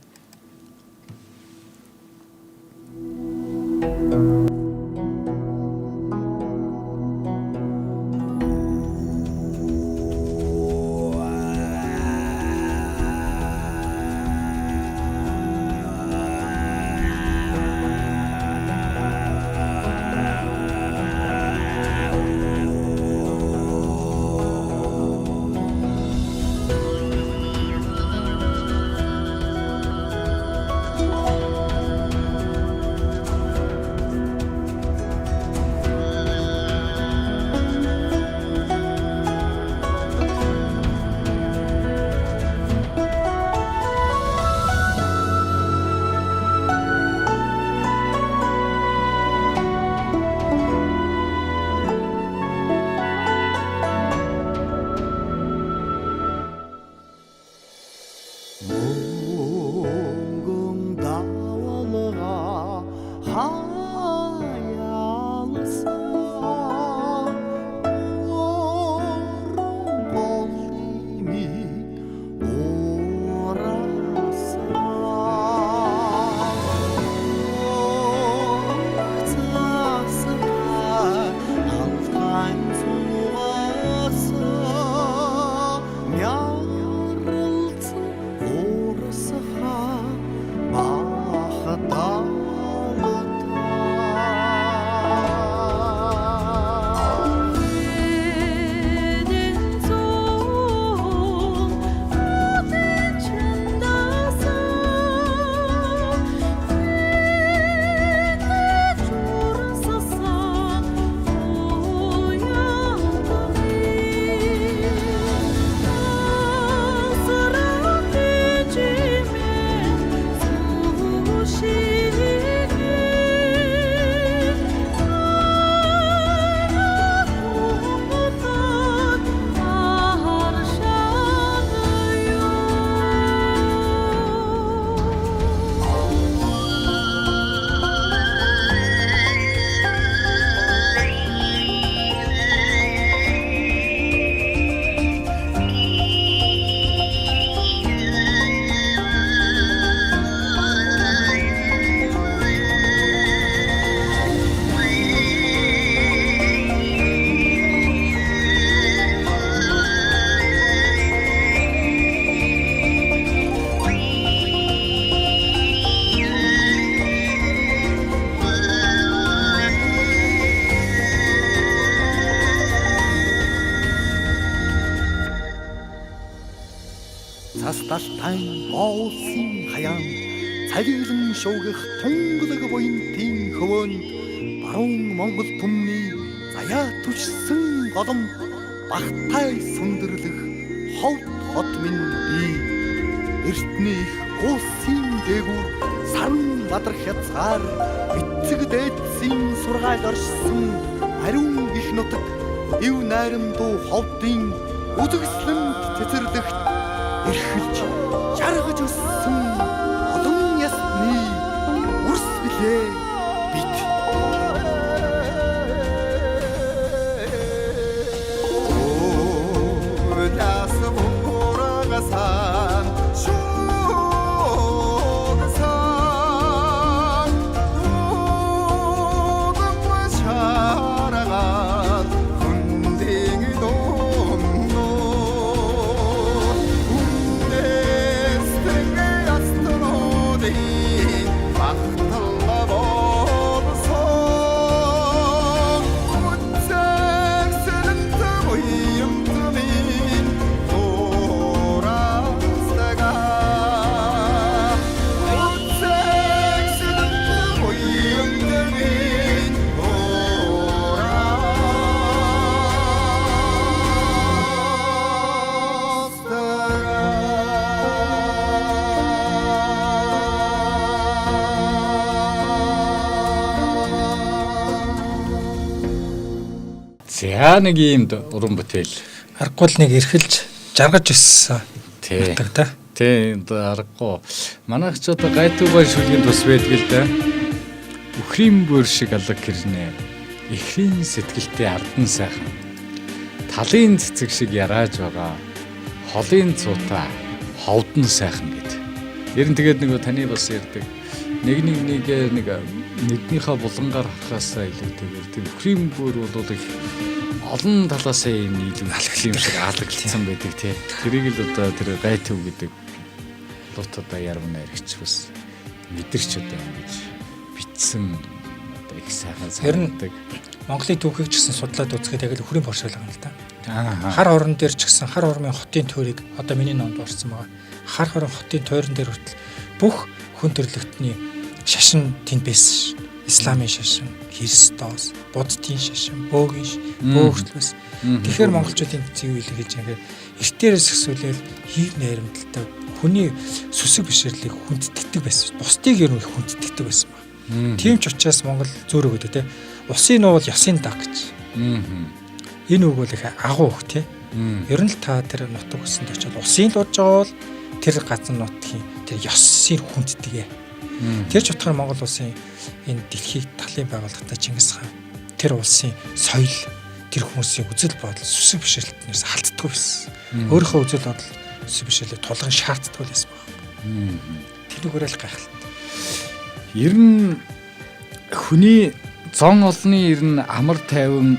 цасталтай боолсын хаяан цалиглан шуугих тунгалаг буянтын хөвөөнд баруун Монгол түмний заяа түшсэн голом багтай сүндэрлэх ховд хот минь би эртний их хуусын дээгүүр сарн бадар хязгаар эцэг дээдсийн сургаал оршсон ариун их нутаг ив найрамдуу ховдын үзэгслэнд цэцэрлэгт эрхэлж жаргаж өссөн олон ясны үрс билээ бид. За нэг юм уран бүтээл. Аргагүй л нэг эрхэлж жаргаж өссөн. Тий. Та. Тий, аргагүй. Манайх ч одоо гайтугай шүлгийн тус байдаг л да. Үхрийн бүр шиг алга гэрнэ. Эхрийн сэтгэлтэй ардан сайхан. Талын цэцэг шиг ярааж байгаа. Холын цуута ховдон сайхан гэд. Ер нь тэгээд нэг таны бас ярьдаг. Нэгнийхээ булангаар харахаасаа илүүтэйгээр тэр үхрийн бүр бол их олон талаасаа ийм илүү алхал юм шиг алгагдсан байдаг тий. Тэрийг л одоо тэр гайтв гэдэг лутада ярмна яригч бас мэдэрч одоо ингэж битсэн одоо их сайхан санагддаг. Монголын түүхийг ч гэсэн судлаад үзэхэд яг л үхрийн боршоол байгаа юм л да. Хар хорон дээр ч гэсэн хар хормын хотын тойрыг одоо миний номд орсон байгаа. Хар хорон хотын тойрон дээр хүртэл бүх хүн төрлөختний шашин тэнд байсан. Исламын шашин, Христос, Буддийн шашин, бөөгчлөөс. Тэгэхээр монголчуудын зэв илэрхийлж ингээд эртээрээс өсвөлэл хийг найрамдалтай хүний сүсэг бишрлийг хүндэтгдэг байсан. Бусдыг ер нь хүндэтгдэг байсан байна. Тийм ч учраас Монгол зөөрөө гэдэг те. Усын нуул ясын даг гэж. Энэ үг бол их агуу үг те. Ер нь л та тэр нутаг өсөнд очиод усын л урж байгаа бол тэр газар нутгийн тэр ёсыг хүнддэг. Тэр ч утгаар Монгол улсын энэ дэлхийг талын байгууллагатай Чингис хаан тэр улсын соёл, тэр хүмүүсийн үзэл бодол, сүсэг бишрэлтнээс халддаггүй байсан. Өөрийнхөө үзэл бодол, сүсэг бишрэлийг тулгын шаарддаггүй байсан байна. Тэрүүгээр л гайхалтай. Ер нь хүний зон олны ер нь амар тайван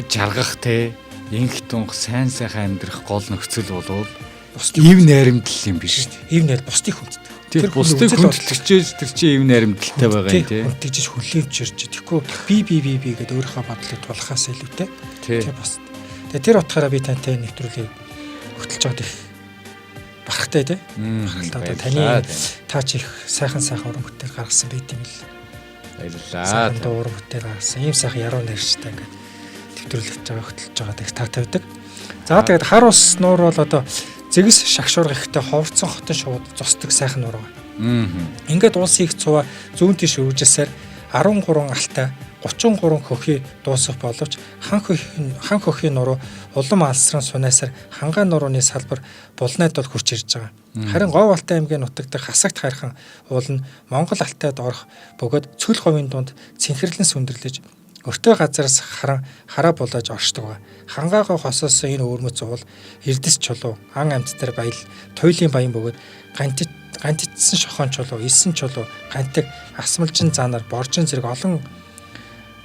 жаргах те инх тунх сайн сайхан амьдрах гол нөхцөл болвол ив найрамдал юм биш үү? Ив найр бусдыг хүнддэг. Тэр бусдыг хүндэлчихэж тэр чинь ив найрамдалтай байгаа юм тий. Хүндэлж хүлээмж ирж тэгэхгүй би гэдэг өөрийнхөө бодлыг тулахаас илүүтэй. Тэр бос. Тэгээ тэр утгаараа би тантай нэвтрүүлгийг хөтлж байгаад их бахархтай тий. Бахархалтай таны таач их сайхан уран бүтээл гаргасан байт юм л. Баярлалаа. Сайхан уран бүтээл гаргасан. Ийм сайхан яруу найрштай ингээд нэвтрүүлэгч байгаа хөтлж байгаад их таатай байдаг. За тэгээд хар ус нуур бол одоо зэгс шагшуурга ихтэй ховорцсон хотын шууд зостог сайхан нуур байгаа. Ингээд улсын их цуваа зүүн тийш үржсээр 13 алтай 33 хөхий дуусах боловч хан хөхийн нуруу улам алсран сунаасаар хангаан нурууны салбар булнайд бол хурч ирж байгаа. Харин Говь Алтай аймгийн нутаг дэх хасагт хайрхан уул нь Монгол Алтайд орох бөгөөд цөл говийн дунд цэнхэрлэн сүндэрлэж өртөө газараас хараа булааж оршдог ба. Хангаагаа хосоос энэ өвөрмөц уул эрдэс чулуу, ан амьтдар баял, туйлын баян бөгөөд гантицсан шохон чулуу, элсэн чулуу, гантиг, асмалжин занар, боржин зэрэг олон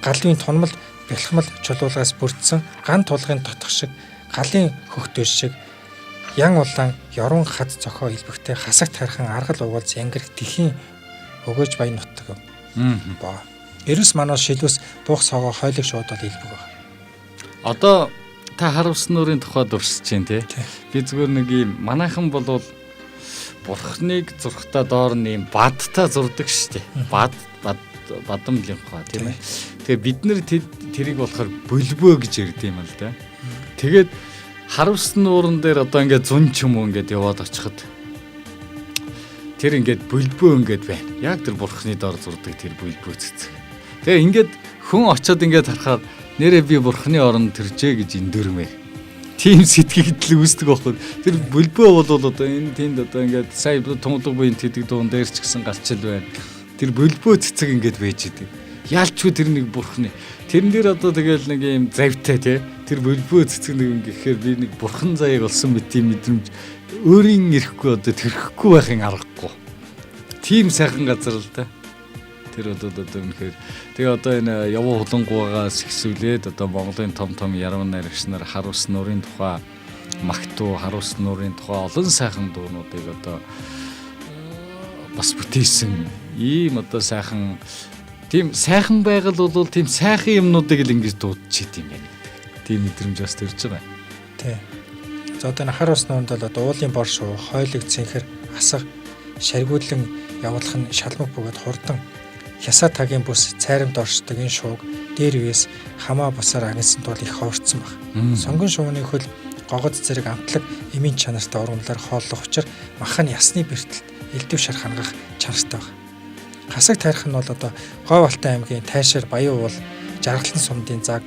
галын тунмал, бэлхмал чулуулагаас бүрдсэн ган тулгын дотох шиг, галын хөхтөр шиг ян улаан ёрон хад цохоо илбэгтэй хасагт хархан аргал угаал зянгэрх тэхийн өгөөж баян нутаг ба. Эрс манаас шилүүс бух согоо хойлог шуудал илбэг байна. Одоо та хар ус нуурын тухайд урсж чинь тий. Би зүгээр нэг юм манайхан болвол бурхныг зурхтаа доор нэм бадтай зурдаг штэ. Бадамлын хаа тийм ээ. Тэгээ бид нэр тэрийг болохоор бөлбөө гэж ярьд юм л да. Тэгээд хар ус нуурын дээр одоо ингээд зун ч юм уу ингээд яваад очиход тэр ингээд бөлбөө ингээд байна. Яг тэр бурхны доор зурдаг тэр бөлбөө цэцэг. Тэгээ ингээд хүн очиод ингээд харахаар нэрээ би бурхны оронд төржээ гэж эндүрмээр. Тим сэтгэгдэл үүсдэг байхгүй. Тэр бөлбөө бол одоо энэ тэнд одоо ингээд сая тунгалаг буйн тэдэг дуун дээр ч гэсэн гарчил байна. Тэр бөлбөө цэцэг ингээд байж идэг. Яалчгүй тэр нэг бурхны. Тэрэн дээр одоо тэгэл нэг юм завтай тий. Тэр бөлбөө цэцэг нэг гэхээр би нэг бурхан заяаг олсон мэт тийм мэдрэмж өөрийн ирэхгүй одоо төрөхгүй байхын аргагүй. Тим сайхан газар л да. Тэр одоо үнэхээр тэгээ одоо энэ явуу хулангуугаас ихсүүлээд одоо Монголын том яруу найрагч нар хар ус нуурын тухай магтуу хар ус нуурын тухай олон сайхан дуунуудыг одоо бас бүтээсэн ийм одоо сайхан тийм сайхан байгаль бол тийм сайхан юмнуудыг л ингэж дуудчих юм байна. Тийм мэдрэмж бас төрж байгаа. Тий. За одоо хар ус нууранд бол одоо уулын бор шуу, хойлог цэнхэр, асах, шаргуудлан явуулах нь шалмаг бөгөөд хурдан хясаа тагийн бүс цайрамд оршдог энэ шууг дээр үес хамаа бусаар агнсан тул их ховорцсон баг. Сонгон шууны хөл гогод зэрэг амтлаг эмийн чанартай ургамлаар хооллох учраа махан ясны бэртэлд элдв шар хангах чанартай баг. Хасаг тайрах нь бол одоо Говь Алтай аймгийн Тайшир Баян уул Жаргалан сумдын заг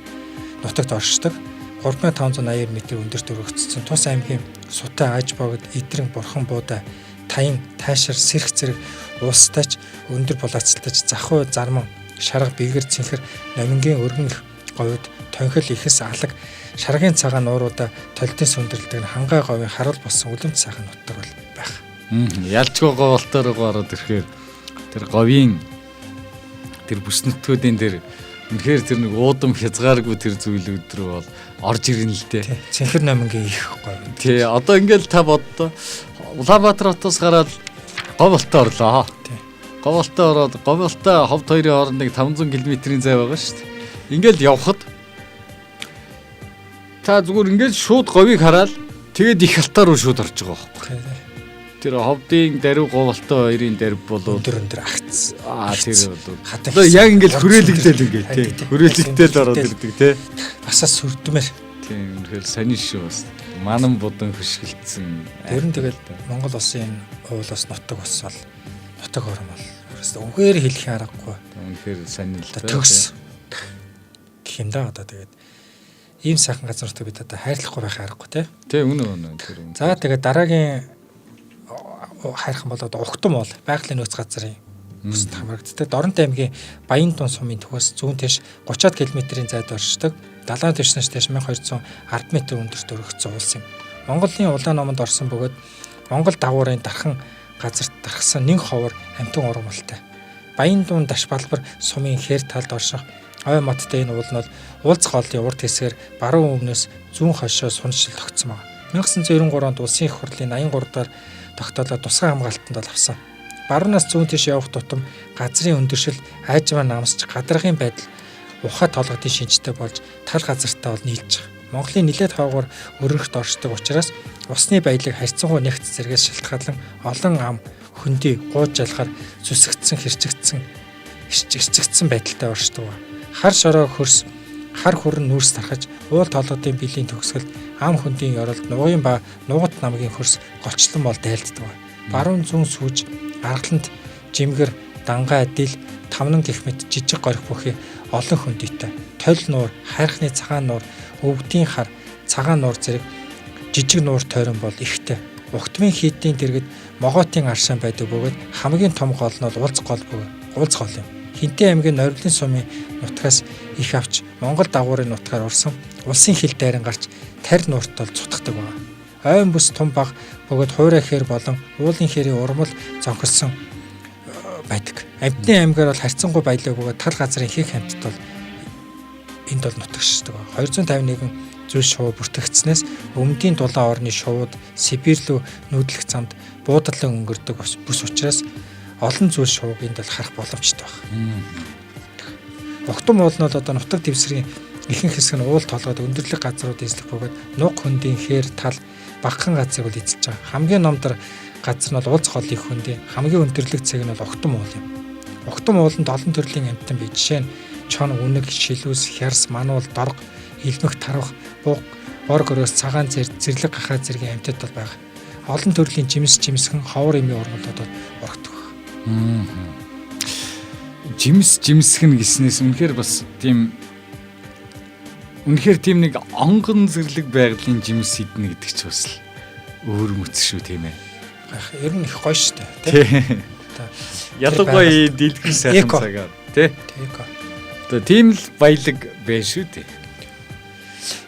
нутагт оршдог 3580 м өндөрт өргөгдсөн тус аймгийн Сутай Аж богд Идрэн Бурхан буудай Таян Тайшир Сэрх зэрэг улстайч өндөр булаацалтаж захуу зарман шарга бэгэр цэнхэр номингийн өргөн их говьд тонхил ихэс алаг шаргын цагаан нууруудаа толдын сүндэрлдэг хангай говийн харал болсон үлэмт сайхан нутаг бол байх. Ялчгүй говьолтоор ороод ирэхээр тэр говийн тэр бүс нутгуудын тэр үнэхээр тэр нэг уудам хязгааргүй тэр зүйлүүд рүү бол орж ирнэ л дээ. Цэнхэр номингийн их говь. Тий, одоо ингээл та боддоо Улаанбаатар хотоос гараад Говьолтой орлоо. Говьолтой ороод Говьолтой ховд хоёрын хооронд нэг 500 км-ийн зай байгаа шүү дээ. Ингээл явхад та зүгээр ингээл шууд говийг хараад тэгээд их алтаар руу шууд орж байгаа байхгүй. Тэр ховдын даруй Говьолтой хоёрын даруй бол өндөр агц. Тэр одоо яг ингээл хүрээлэгдэл ингээд тий. Хүрээлэгдэл ороод ирдэг тий. Басаа сүрдмээр. Тийм үнэхээр сонин шүү бас. Манан будан хөшгөлдсөн. Тэр нь тэгэл Монгол улсын уулаас нутаг болсол нутаг ором бол үгээр хэлэх аргагүй. Үнэхээр сонин л төгс гэх юм да одоо тэгээд ийм сайхан газруудтай бид одоо хайрлахгүй байх аргагүй тий. Тий үнэ тэр. За тэгээд дараагийн хайрхан бол одоо Ухтам бол байгалийн нөөц газрын бүсд хамрагддаг. Дорнот аймгийн Баян Тун сумын төвөөс зүүн тийш 30 км-ийн зайд оршдог. Далайн түвшнээс дэш 1210 м өндөрт өргөгдсөн улс юм. Монголын улаан номонд орсон бөгөөд Монгол дагуурын дархан газарт дархсан нэг ховор амтан ургамалтай. Баян дуун даш балбар сумын хээр талд орших ой моттой энэ уул нь уулз голын урд хэсгээр баруун өмнөөс зүүн хойшоо суншил тогтсон байна. 1993 онд улсын их хурлын 83 дахь тогтоолоор тусгай хамгаалтанд бол авсан. Баруунаас зүүн тийш явах тутам газрын өндөршил айжмаа намсч гадаргын байдал ухаа толгодын шинжтэй болж тал газартаа бол нийлж байгаа. Монголын нэлээд хавгаар өргөхт оршдог учраас усны баялаг харьцангуй нэгт зэрэгс шалтгаалan олон ам хөндөй гууж жалахаар зүсгдсэн хэрчигдсэн байдалтай оршдог. Хар шороо хөрс хар хүрэн нүүрс тархаж уул толгодын биелийн төгсгөлд ам хөндийн ёролд нугын ба нугат намгийн хөрс голчлон бол дайлддаг. Баруун зүүн сүүж аргаланд жимгэр дангай дил тамнан гэх мэт жижиг горих бүхий олон хөндийтэй тойл нуур хайрхны цагаан нуур өвгдийн хар цагаан нуур зэрэг жижиг нуур тойрон бол ихтэй. Угтмын хийдийн дэргэд могоотын аршаан байдаг бөгөөд хамгийн том гол нь уулз гол юм. Хинтээ аймгийн Нориглын сумын нутгаас их авч Монгол дагуурын нутгаар орсон улсын хил дайран гарч тарь нуурт бол цутгадаг байна. Ойн бүс том баг бөгөөд хуурай хэр болон уулын хэрийн урмал зонхилсон байдаг. Амтны аймгаар бол харьцангуй баялаг бөгөөд тал газрын хийх хамтд бол энд бол нутагшдаг. 251 зүйл шувуу бүртгэгдснээс өмнөдийн дулаан орны шувууд Сибирь рүү нүүдлэх замд буудлан өнгөрдөг бүс учраас олон зүйл шувууг энд бол харах боломжтой байна. Ухтам уул нь бол одоо нутаг дэвсгэрийн ихэнх хэсэг нь уул толгойд өндөрлөг газрууд эзлэх бөгөөд нуг хөндийн хээр тал багахан газрыг бол эзэлж байгаа. Хамгийн номдор газар нь бол уулз хоол их хөндий, хамгийн өндөрлөг цэг нь бол огтом уул юм. Огтом ууланд олон төрлийн амьтан бий. Жишээ нь чон, үнэг, шилүүс, хярс, мануул, дорго, илмэх, тарвах, бор гөрөөс, цагаан зэрлэг гахаа зэргийн амьтад бол байгаа. Олон төрлийн жимсгэн, ховор эмийн ургамлууд бол ургдаг. Жимсгэн гэснээс үнэхээр бас тийм нэг онгон зэрлэг байгалийн жимс идэнэ гэдэг ч бас өөр мэт шүү тийм ээ. Ер нь их гоё шүү дээ. Ялангуяа дэлгэр сайхан цагаар тий. Одоо тийм л баялаг байна шүү дээ.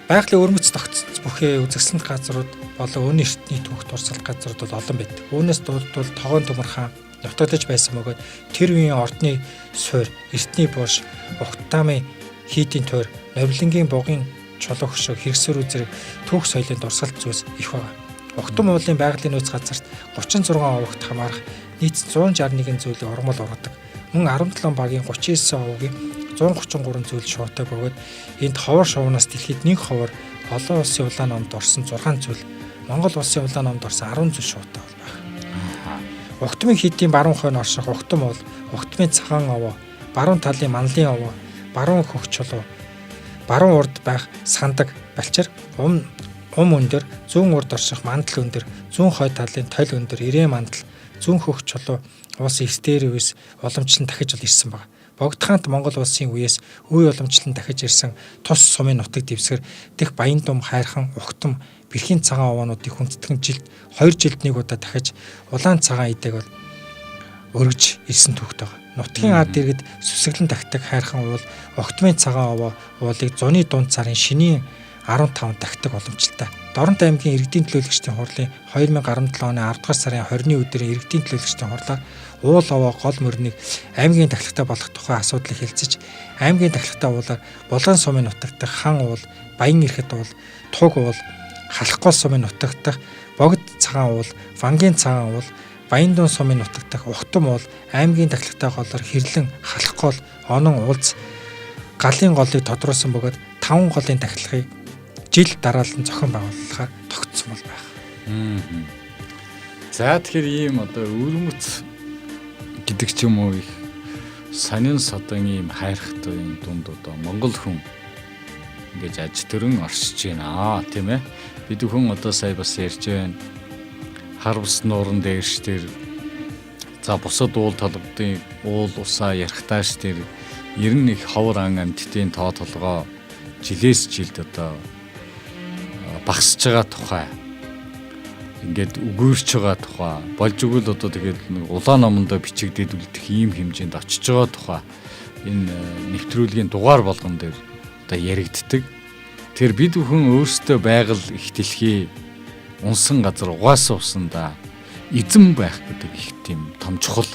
Байгалийн өрмөц тогтц бүхээ үзэсгэлэнт газрууд болон өн эртний түүх турсгалт газрууд бол олон байдаг. Үүнээс дуулдвал тогоон төмөр хаан нутагдж байсан бөгөөд тэр үеийн ордны суур, эртний бурш, Угтаамын хийдийн тойр, Новлингийн бугын чулуу хөшөө, хэрэгсүрүү зэрэг түүх соёлын дурсгалт зүйлс их байна. Угтам уулын байгалийн нөөц газарт 36 овогт хамаарах нийт 161 зүйлийг ургамал ургадаг. Мөн 17 багийн 39 овогийн 133 зүйл шуутай бөгөөд энд ховор шуунаас дэлхийд нэг ховор олон улсын улаан номд орсон 6 зүйл, Монгол улсын улаан номд орсон 10 зүйл шуутай байна. Угтмын хийдийн баруун хойно орших угтам уул, угтмын цагаан овоо, баруун талын манлын овоо, баруун хөх чулуу, баруун урд байх сандаг балчир, өндөр, зүүн урд орших мандал өндөр, зүүн хой талын толь өндөр, ирээ мандал, зүүн хөх чулуу улс экстери үес уламжлан дахиж л ирсэн баг. Богдхаант Монгол улсын үеэс үе уламжлан дахиж ирсэн тус сумын нутаг дэвсгэр дэх баян дум хайрхан ухтам бэрхийн цагаан овоонуудыг хүндэтгэн жилд 2 жилд нэг удаа дахиж улаан цагаан идэг бол өргөж ирсэн түүхтэй байгаа. Нутгийн ард иргэд сүсэглэн тагтаг хайрхан уул огтмын цагаан овоо уулыг зуны дунд сарын шинийн 15 тагтаг уламжлалтай. Дорнот аймгийн иргэдийн төлөөлөгчдийн хурлын 2017 оны 10 дугаар сарын 20-ны өдрийн иргэдийн төлөөлөгчдийн хурлаар уул овоо гол мөрнийг аймгийн тахлагтай болох тухай асуудлыг хэлцэж, аймгийн тахлагтай уулаар Булган сумын нутагт хан уул, Баян эрхэт уул, Туг уул, Халахгүй сумын нутагт Богд цагаан уул, Вангийн цагаан уул, Баяндуун сумын нутагт Ухтам уул, аймгийн тахлагтай голоор Хэрлэн, Халахгүй, Онон уулз галын голыг тодруулсан бөгөөд 5 голын тахлагыг жил дараалан зохион байгуулахаар тогтсон бол байх. За тэгэхээр ийм одоо өрмөц гэдэг ч юм уу их сонин содон ийм хайрхтай юм дунд одоо монгол хүн ингэж аж төрөн оршиж байна тийм ээ. Бид хүн одоо сая бас ярьж байна. Хар бус нууран дээрш дээр за бусад уул толгодын уул усаа ярахтааш дээр 91 ховор ан амьтдын тоо толгоо жилээс жилд одоо багасж байгаа тухай ингээд үгүйрч байгаа тухай болж өгвөл одоо тэгээд улаан номондоо бичигдээд үлдэх ийм хэмжээнд очиж байгаа тухай энэ нэвтрүүлгийн дугаар болгон дээр одоо яригддаг. Тэр бид бүхэн өөрсдөө байгаль их дэлхий унсан газар угаасан усандаа эзэн байх гэдэг их тийм том чухал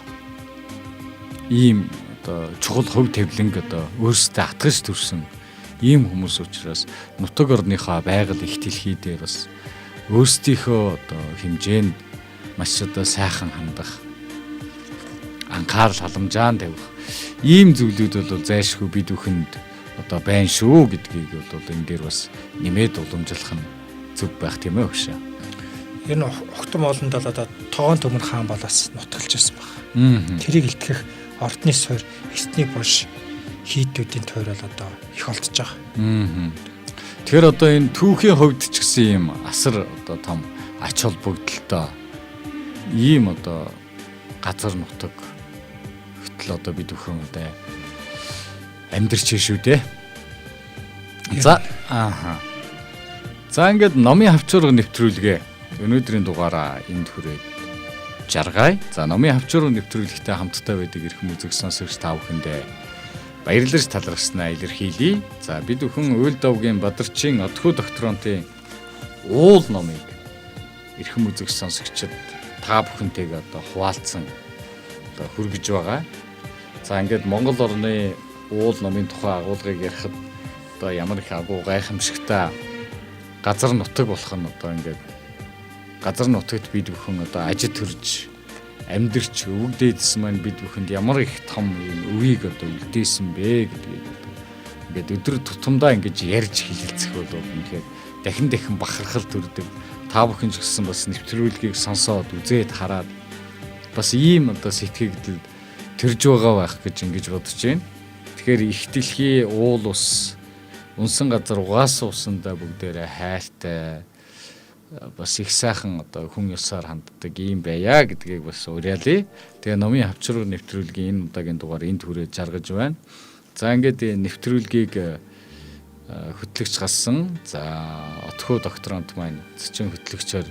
ийм одоо чухал хөв тавиланг одоо өөрсдөө атгаж төрсөн ийм хүмүүс учраас нутаг орныхоо байгаль их дэлхий дээр бас өөрсдийнхөө одоо хэмжээнд маш одоо сайхан хандах, анхаарал халамжаан тавих ийм зүйлүүд бол зайлшгүй бид бүхэнд одоо байна шүү гэдгийг бол энэ дээр бас нэмээд уламжлах нь зөв байх тийм ээ өгшөө. Энэ Ухтам ууланд бол одоо Тогоон төмөр хаан болоос нутгалж байсан баг. Тэрийг илтгэх ордны суур, эртний бурш хийдүүдийн тойр бол одоо их олдож байгаа. Тэгэхээр одоо энэ түүхийн хувьд ч гэсэн ийм асар одоо том ач холбогдолтой ийм одоо газар нутаг хөтөл одоо бид бүхэн одоо амьдарч шүү дээ. За За ингээд номын хавчуурга нэвтрүүлгээ өнөөдрийн дугаараа энд хүрээд жаргая. За номын хавчуурга нэвтрүүлэгтэй хамтдаа байдаг эрхэм үзэг сонсогч та бүхэндээ баярлаж талархснаа илэрхийлье. За бид бүхэн Уйлдовгийн Бадарчин Одхуу докторонтын уул номыг эрхэм үзэг сонсогчид та бүхэнтэйг одоо хуваалцсан одоо хүргэж байгаа. За ингээд Монгол орны уул номын тухай агуулгыг ярихад одоо ямар их агуу гайхамшигтай газар нутаг болох нь одоо ингээд газар нутагт бид бүхэн одоо ажид төрж амьдэрч өвгдээдсэн маань бид бүхэнд ямар их том үеийг одоо үлдээсэн бэ гэдгийг ингээд өдөр тутамдаа ингэж ярьж хилэлцэх бол үнэхээр дахин бахархал төрдөг. Та бүхэн ч гэсэн бас нэвтрүүлгийг сонсоод үзээд хараад бас ийм одоо сэтгэгдэл төрж байгаа байх гэж ингэж бодож байна. Тэгэхээр их дэлхий уул ус унсан газар угаасан усандаа бүгдээрээ хайртай бас их сайхан одоо хүн ёсоор ханддаг юм байя гэдгийг бас уриалъя. Тэгээ номын хавчруу нэвтрүүлгийн энэ удаагийн дугаар энд хүрээд жаргаж байна. За ингээд нэвтрүүлгийг хөтлөгч галсан. За отхоо докторант маань зочин хөтлөгчөөр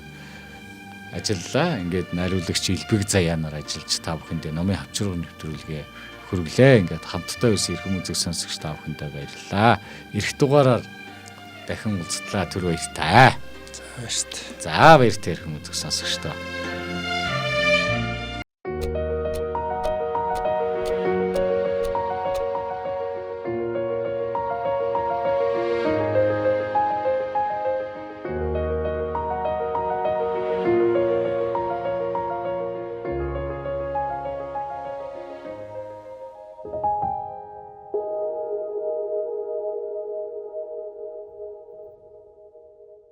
ажиллаа. Ингээд найруулагч Элбэг Заяанаар ажиллаж та бүхэндээ номын хавчруу нэвтрүүлгээ хүргэлээ. Ингээд хамтдаа үс эрхэм үзэг сонсогч та бүхэндээ баярлалаа. Ирэх дугаараар дахин уулзтлаа түр баяртай. За баяртай. За баяртай эрхэм үзэг сонсогчдоо.